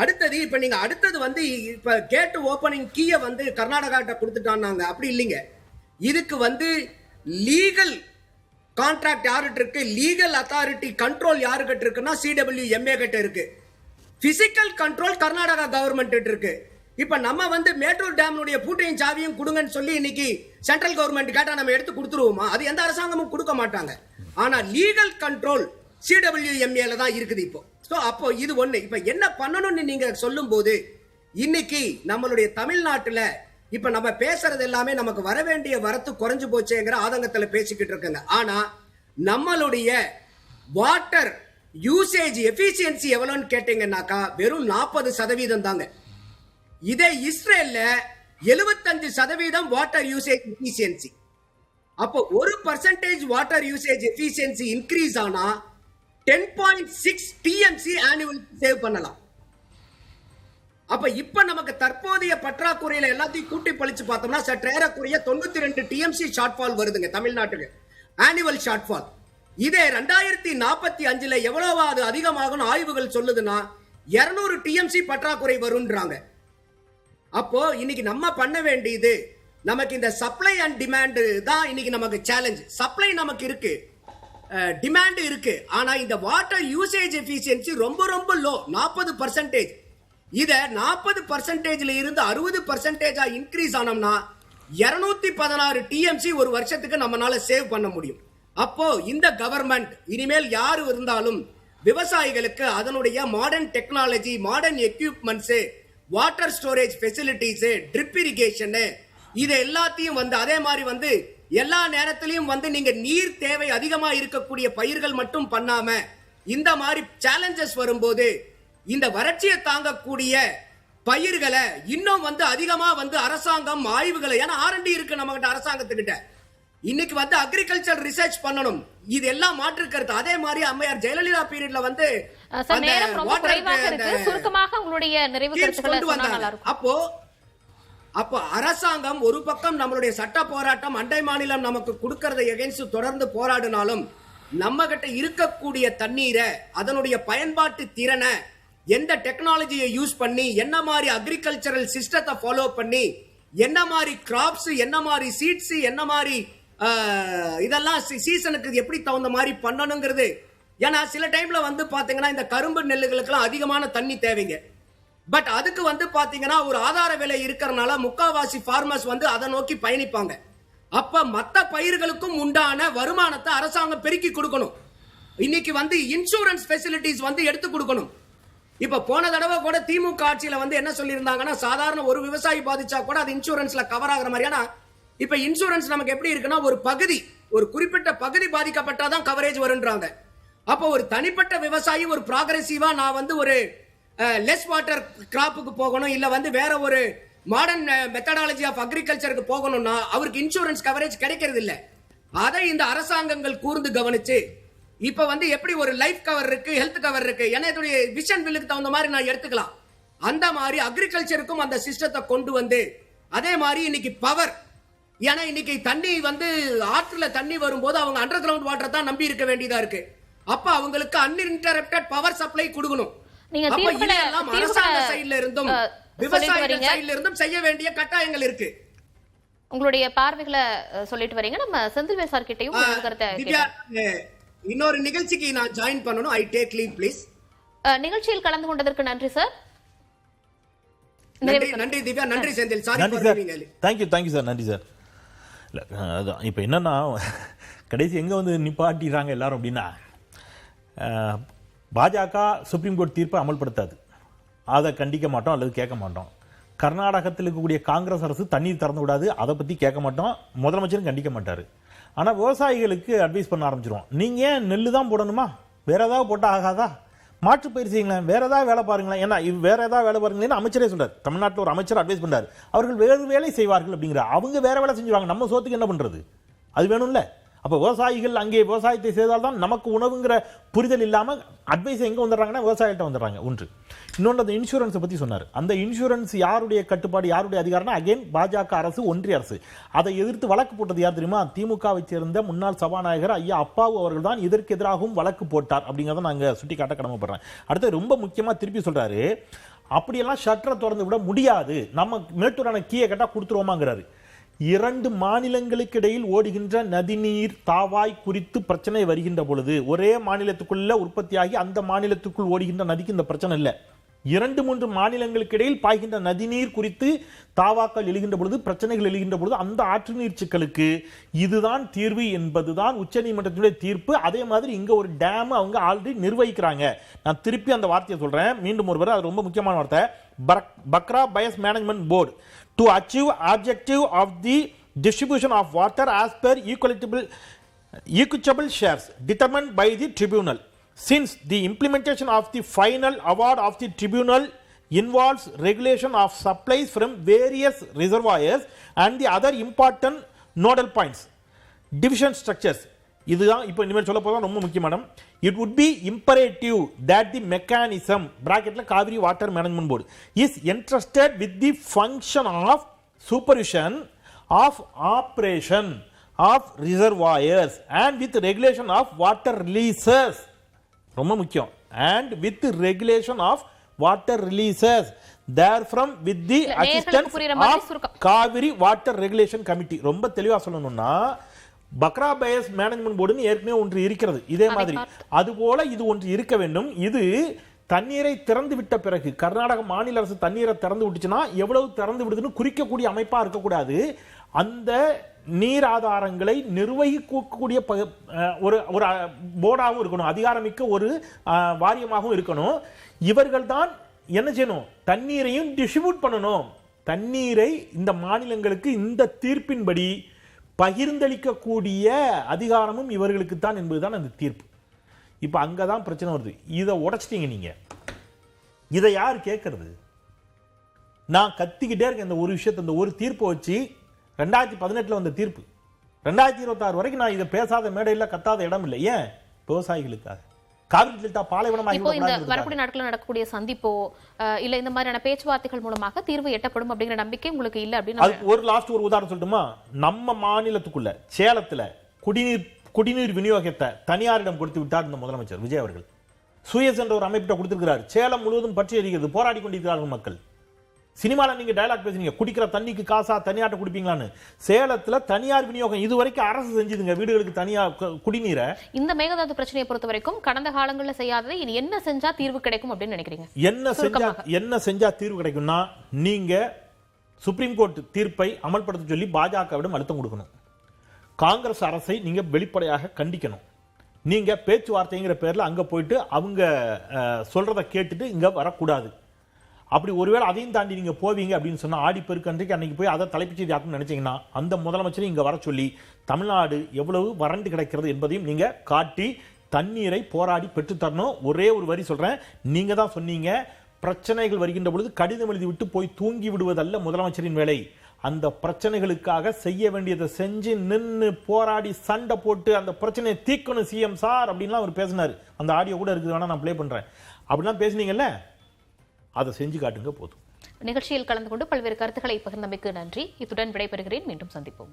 அடுத்தது இப்ப நீங்க அடுத்தது வந்து இப்ப கேட் ஓபனிங் கீய வந்து கர்நாடகாட்ட கொடுத்துட்டாங்க, அப்படி இல்லைங்க. இதுக்கு வந்து லீகல் கான்ட்ராக்ட் யாருகிட்ட இருக்கு, லீகல் அத்தாரிட்டி கண்ட்ரோல் யாருக்கிட்ட இருக்குன்னா CWMA கிட்ட இருக்கு. பிசிக்கல் கண்ட்ரோல் கர்நாடகா கவர்மெண்ட் இருக்கு. இப்ப நம்ம வந்து மேட்டூர் டேம்னுடைய பூட்டையும் சாவியும் கொடுங்கன்னு சொல்லி இன்னைக்கு சென்ட்ரல் கவர்மெண்ட் கேட்டா நம்ம எடுத்து கொடுத்துருவோமா? அது எந்த அரசாங்கமும் கொடுக்க மாட்டாங்க. ஆனா லீகல் கண்ட்ரோல் CWMA தான் இருக்குது இப்போ. அப்போ இது ஒண்ணு. இப்ப என்ன பண்ணணும்னு நீங்க சொல்லும் போது இன்னைக்கு நம்மளுடைய தமிழ்நாட்டுல இப்ப நம்ம பேசுறது எல்லாமே நமக்கு வர வேண்டிய வரத்து குறைஞ்சு போச்சேங்கிற ஆதங்கத்துல பேசிக்கிட்டு இருக்குங்க. ஆனா நம்மளுடைய வாட்டர் யூசேஜ் எஃபிஷியன்சி எவ்வளவுன்னு கேட்டீங்கன்னாக்கா வெறும் 40% தாங்க. இதே இஸ்ரேல்ல 75% வாட்டர் யூசேஜ் எஃபிஷியன்சி. அப்போ 1% வாட்டர் யூசேஜ் எஃபிஷியன்சி இன்க்ரீஸ் ஆனா 10.6 டிஎம்சி ஆனுவல் சேவ் பண்ணலாம். அப்ப இப்ப நமக்கு தற்போதைய பற்றாக்குறையில எல்லாத்தையும் கூட்டி பழிச்சு பார்த்தோம்னா சற்றேறக்குறைய 92 டிஎம்சி ஷார்ட்ஃபால் வருதுங்க தமிழ்நாட்டுக்கு. Annual shortfall. இதே 2045 எவ்வளவாது அதிகமாகும் ஆய்வுகள் சொல்லுதுன்னா 200 டிஎம்சி பற்றாக்குறை வரும்ன்றாங்க. அப்போ இன்னைக்கு நம்ம பண்ண வேண்டியது, நமக்கு இந்த சப்ளை அண்ட் டிமாண்ட் தான் இன்னைக்கு நமக்கு சேலஞ்ச். சப்ளை நமக்கு இருக்கு, டிமாண்ட் இருக்கு, ஆனா இந்த வாட்டர் யூசேஜ் எஃபிஷியன்சி ரொம்ப ரொம்ப லோ, 40%. இத 40%ல இருந்து 60% இன்க்ரீஸ் ஆனோம்னா 216 டிஎம்சி ஒரு வருஷத்துக்கு நம்மளால சேவ் பண்ண முடியும். அப்போ இந்த கவர்மெண்ட் இனிமேல் யாரு இருந்தாலும் விவசாயிகளுக்கு அதனுடைய modern technology, modern equipments, water storage facilities, drip irrigation, இது எல்லாத்தையும் அதே மாதிரி எல்லா நேரத்திலையும் நீங்க நீர் தேவை அதிகமா இருக்கக்கூடிய பயிர்கள் மட்டும் பண்ணாம இந்த மாதிரி சேலஞ்சஸ் வரும்போது இந்த வறட்சியை தாங்கக்கூடிய பயிர்களை இன்னும் அதிகமா அரசாங்கம் ஆய்வுகளை, ஏன்னா R&D இருக்கு நம்ம கிட்ட, அரசாங்கத்துக்கிட்ட இன்னைக்கு அக்ரிகல்ச்சர் ரிசர்ச் பண்ணணும். இது எல்லாம் மாற்று கருத்து. அதே மாதிரி அம்மையார் ஜெயலலிதா பீரியட்ல அப்போ அரசாங்கம் ஒரு பக்கம் நம்மளுடைய சட்ட போராட்டம், அண்டை மாநிலம் நமக்கு கொடுக்கறதை எகென்ஸ்ட் தொடர்ந்து போராடினாலும் நம்ம கிட்ட இருக்கக்கூடிய தண்ணீரை, அதனுடைய பயன்பாட்டு திறனை, எந்த டெக்னாலஜியை யூஸ் பண்ணி, என்ன மாதிரி அக்ரிகல்ச்சரல் சிஸ்டத்தை ஃபாலோ பண்ணி, என்ன மாதிரி கிராப்ஸ், என்ன மாதிரி சீட்ஸ், என்ன மாதிரி இதெல்லாம் சீசனுக்கு எப்படி தகுந்த மாதிரி பண்ணணுங்கிறது. ஏன்னா சில டைம்ல பாத்தீங்கன்னா இந்த கரும்பு நெல்லுகளுக்கெல்லாம் அதிகமான தண்ணி தேவைங்க. பட் அதுக்கு பாத்தீங்கன்னா ஒரு ஆதார விலை இருக்கிறனால முக்காவாசி ஃபார்மர்ஸ் அதை நோக்கி பயணிப்பாங்க. அப்ப மத்த பயிர்களுக்கும் உண்டான வருமானத்தை அரசாங்கம் பெருக்கி கொடுக்கணும். இன்னைக்கு இன்சூரன்ஸ் ஃபெசிலிட்டிஸ் எடுத்து கொடுக்கணும். இப்ப போன தடவை கூட திமுக ஆட்சியில என்ன சொல்லியிருந்தாங்கன்னா, சாதாரண ஒரு விவசாயி பாதிச்சா கூட அது இன்சூரன்ஸ்ல கவர் ஆகிற மாதிரியான. இப்ப இன்சூரன்ஸ் நமக்கு எப்படி இருக்குன்னா, ஒரு பகுதி, ஒரு குறிப்பிட்ட பகுதி பாதிக்கப்பட்டாதான் கவரேஜ் வருன்றாங்க. அப்போ ஒரு தனிப்பட்ட விவசாயி ஒரு ப்ராக்ரெசிவா நான் ஒரு லெஸ் வாட்டர் கிராப்புக்கு போகணும், இல்ல வேற ஒரு மாடர்ன் மெத்தடாலஜி ஆஃப் அக்ரிகல்ச்சருக்கு போகணும்னா அவருக்கு இன்சூரன்ஸ் கவரேஜ் கிடைக்கிறது இல்ல. அதை இந்த அரசாங்கங்கள் கூர்ந்து கவனிச்சு இப்ப எப்படி ஒரு லைஃப் கவர் இருக்கு, ஹெல்த் கவர் இருக்கு, என்னுடைய விஷன் பில்லுக்கு தகுந்த மாதிரி நான் எடுத்துக்கலாம். அந்த மாதிரி அக்ரிகல்ச்சருக்கும் அந்த சிஸ்டத்தை கொண்டு அதே மாதிரி இன்னைக்கு பவர், ஏன்னா இன்னைக்கு தண்ணி ஆற்றுல தண்ணி வரும்போது அவங்க அண்டர் கிரவுண்ட் வாட்டர் தான் நம்பி இருக்க வேண்டியதா இருக்கு. அப்ப அவங்களுக்கு அன்இன்டரப்டட் பவர் சப்ளை கொடுக்கணும். அரசாங்க சைடுல இருந்தும் விவசாயிகள் சைடுல இருந்தும் செய்ய வேண்டிய கட்டாயங்கள் இருக்கு. உங்களுடைய பார்வைகளை சொல்லிட்டு வரீங்க. நம்ம செந்தில்வேல் சார் கிட்டயும் இன்னொரு நிகழ்ச்சிக்கு நான் ஜாயின் பண்ணனும். I take leave please. நிகழ்ச்சியில் கலந்து கொண்டதற்கு நன்றி சார். நன்றி திவ்யா, நன்றி Senthil. Sorry thank you sir, நன்றி சார். இல்ல இப்போ என்னன்னா, கடைசி எங்க நிப்பாட்டிடுறாங்க எல்லாரும் அப்படின்னா, பாஜக சுப்ரீம் கோர்ட் தீர்ப்பை அமல்படுத்தாது, அதை கண்டிக்க மாட்டோம் அல்லது கேட்க மாட்டோம். கர்நாடகத்தில் இருக்கக்கூடிய காங்கிரஸ் அரசு தண்ணீர் திறந்து விடாது, அதை பத்தி கேட்க மாட்டோம், முதலமைச்சரும் கண்டிக்க மாட்டாரு. ஆனா விவசாயிகளுக்கு அட்வைஸ் பண்ண ஆரம்பிச்சிருவோம். நீங்க நெல்லு தான் போடணுமா, வேற ஏதாவது போட்டா ஆகாதா, மாற்று பயிர் செய்யுங்களேன், வேற ஏதாவது வேலை பாருங்களேன். ஏன்னா வேற ஏதாவது வேலை பாருங்களேன்னு அமைச்சரே சொல்றாரு. தமிழ்நாட்டில் ஒரு அமைச்சர் அட்வைஸ் பண்றாரு, அவர்கள் வேறு வேலை செய்வார்கள் அப்படிங்கிற. அவங்க வேற வேலை செஞ்சுவாங்க, நம்ம சோத்துக்கு என்ன பண்றது, அது வேணும்ல. அப்ப விவசாயிகள் அங்கே விவசாயத்தை செய்தால்தான் நமக்கு உணவுங்கிற புரிதல் இல்லாம அட்வைஸ் எங்க வந்துடுறாங்கன்னா விவசாயிகிட்ட வந்துடுறாங்க. ஒன்று. இன்னொன்று, அந்த இன்சூரன்ஸை பத்தி சொன்னார். அந்த இன்சூரன்ஸ் யாருடைய கட்டுப்பாடு, யாருடைய அதிகாரம்னா அகைன் பாஜக அரசு, ஒன்றிய அரசு. அதை எதிர்த்து வழக்கு போட்டது யார் தெரியுமா? திமுகவை சேர்ந்த முன்னாள் சபாநாயகர் ஐயா அப்பாவு அவர்கள் தான் இதற்கு எதிராகவும் வழக்கு போட்டார் அப்படிங்கிறத நாங்க சுட்டி காட்ட கடமைப்படுறேன். அடுத்து ரொம்ப முக்கியமா திருப்பி சொல்றாரு, அப்படியெல்லாம் ஷட்டரை திறந்து விட முடியாது, நம்ம மேட்டூர் அணை கீயை கேட்டா கொடுத்துருவோமாங்கிறாரு. 2 மாநிலங்களுக்கு இடையில் ஓடுகின்ற நதிநீர் தாவாய் குறித்து பிரச்சனை வருகின்ற பொழுது, ஒரே மாநிலத்துக்குள்ள உற்பத்தியாகி அந்த மாநிலத்துக்குள் ஓடுகின்ற நதிக்கு இந்த பிரச்சனை இல்லை. 2-3 மாநிலங்களுக்கு இடையில் பாய்கின்ற நதிநீர் குறித்து தாவாக்கள் எழுகின்ற பொழுது, பிரச்சனைகள் எழுகின்ற பொழுது, அந்த ஆற்று நீர் சிக்கலுக்கு இதுதான் தீர்வு என்பதுதான் உச்சநீதிமன்றத்துடைய தீர்ப்பு. அதே மாதிரி இங்க ஒரு டேம் அவங்க ஆல்ரெடி நிர்வகிக்கிறாங்க. நான் திருப்பி அந்த வார்த்தையை சொல்றேன், மீண்டும் ஒருவர், அது ரொம்ப முக்கியமான வார்த்தை. Bhakra Beas management board to achieve objective of the distribution of water as per equitable shares determined by the tribunal. Since the implementation of the final award of the tribunal involves regulation of supplies from various reservoirs and the other important nodal points, division structures. இதுதான் இப்போ இனிமேல் சொல்ல போதான் ரொம்ப முக்கியமான. It would be imperative that the mechanism bracketல Kaveri water management board is entrusted with the function of supervision of operation of reservoirs and with regulation of water releases. ரொம்ப முக்கியம். And with regulation of water releases therefrom with the assistance of Kaveri Water Regulation Committee. ரொம்ப தெளிவா சொல்லணும்னா Bhakra Beas management போர்டுன்னு ஏற்கனவே ஒன்று இருக்கிறது. இதே மாதிரி அதுபோல இது ஒன்று இருக்க வேண்டும். இது தண்ணீரை திறந்து விட்ட பிறகு கர்நாடக மாநில அரசு தண்ணீரை திறந்து விட்டுச்சுன்னா எவ்வளவு திறந்து விடுதுன்னு குறிக்கக்கூடிய அமைப்பா இருக்கக்கூடாது. அந்த நீர் ஆதாரங்களை நிர்வகிக்கக்கூடிய ஒரு ஒரு போர்டாகவும் இருக்கணும், அதிகாரமிக்க ஒரு வாரியமாகவும் இருக்கணும். இவர்கள் தான் என்ன செய்யணும், தண்ணீரையும் டிஸ்ட்ரிபியூட் பண்ணணும். தண்ணீரை இந்த மாநிலங்களுக்கு இந்த தீர்ப்பின்படி பகிர்ந்தளிக்கக்கூடிய அதிகாரமும் இவர்களுக்கு தான் என்பதுதான் அந்த தீர்ப்பு. இப்ப அங்கதான் பிரச்சனை வருது. இதை உடைச்சிட்டீங்க நீங்க. இதை யார் கேட்கறது? நான் கத்திக்கிட்டே இருக்கேன் இந்த ஒரு விஷயத்தை. இந்த ஒரு தீர்ப்பை வச்சு 2018 வந்த தீர்ப்பு 2026 வரைக்கும் நான் இதை பேசாத மேடையில் கத்தாத இடம் இல்லை. ஏன்? விவசாயிகளுக்காக. காவிரி டெல்டா பாலைவனமாக வரக்கூடிய நாட்களில் நடக்கக்கூடிய சந்திப்போ இல்ல இந்த மாதிரியான பேச்சுவார்த்தைகள் மூலமாக தீர்வு எட்டப்படும் அப்படிங்கிற நம்பிக்கை உங்களுக்கு இல்லை அப்படின்னு ஒரு லாஸ்ட் ஒரு உதாரணம் சொல்லட்டுமா? நம்ம மாநிலத்துக்குள்ள சேலத்துல குடிநீர் விநியோகத்தை தனியாரிடம் கொடுத்து விட்டார் இந்த முதலமைச்சர் விஜய் அவர்கள். சுயஸ் என்ற ஒரு அமைப்பிட்ட கொடுத்திருக்கிறார். சேலம் முழுவதும் பற்றி எரிகிறது, போராடி கொண்டிருக்கிறார்கள் மக்கள். சினிமால நீங்க டயலாக் பேசுறீங்க, குடிக்கிற தண்ணிக்கு காசா தனியாட்ட குடிப்பீங்களான்னு. சேலத்துல தனியார் விநியோகம் இதுவரைக்கும் அரசு செஞ்சதுங்க, வீடுகளுக்கு தனியார் குடிநீரை. இந்த மேகதாது பிரச்சனையை பொறுத்த வரைக்கும் கடந்த காலங்களில் செய்யாததை இனி என்ன செஞ்சா தீர்வு கிடைக்கும் அப்படின்னு நினைக்கிறீங்க? என்ன செஞ்சா தீர்வு கிடைக்கும்னா, நீங்க சுப்ரீம் கோர்ட் தீர்ப்பை அமல்படுத்த சொல்லி பாஜகவிடம் அழுத்தம் கொடுக்கணும். காங்கிரஸ் அரசை நீங்க வெளிப்படையாக கண்டிக்கணும். நீங்க பேச்சுவார்த்தைங்கிற பேர்ல அங்க போயிட்டு அவங்க சொல்றதை கேட்டுட்டு இங்க வரக்கூடாது. அப்படி ஒருவேளை அதையும் தாண்டி நீங்க போவீங்க அப்படின்னு சொன்னா ஆடி பெருக்கன்றைக்கு அன்னைக்கு போய் அதை தலைப்புச் செய்தி ஆக்கணும்னு நினைச்சீங்கன்னா அந்த முதலமைச்சரை இங்க வர சொல்லி தமிழ்நாடு எவ்வளவு வறண்டு கிடக்கிறது என்பதையும் நீங்க காட்டி தண்ணீரை போராடி பெற்றுத்தரணும். ஒரே ஒரு வரி சொல்றேன், நீங்க தான் சொன்னீங்க பிரச்சனைகள் வருகின்ற பொழுது கடிதம் எழுதி விட்டு போய் தூங்கி விடுவதல்ல முதலமைச்சரின் வேலை. அந்த பிரச்சனைகளுக்காக செய்ய வேண்டியதை செஞ்சு நின்று போராடி சண்டை போட்டு அந்த பிரச்சனையை தீர்க்கணும் சிஎம் சார் அப்படின்லாம் அவர் பேசினார். அந்த ஆடியோ கூட இருக்குது, வேணா நான் ப்ளே பண்றேன். அப்படிலாம் பேசுனீங்கல்ல, அதை செஞ்சு காட்டுங்க போதும். நிகழ்ச்சியில் கலந்து கொண்டு பல்வேறு கருத்துக்களை பகிர்ந்தமைக்கு நன்றி. இத்துடன் விடைபெறுகிறேன். மீண்டும் சந்திப்போம்.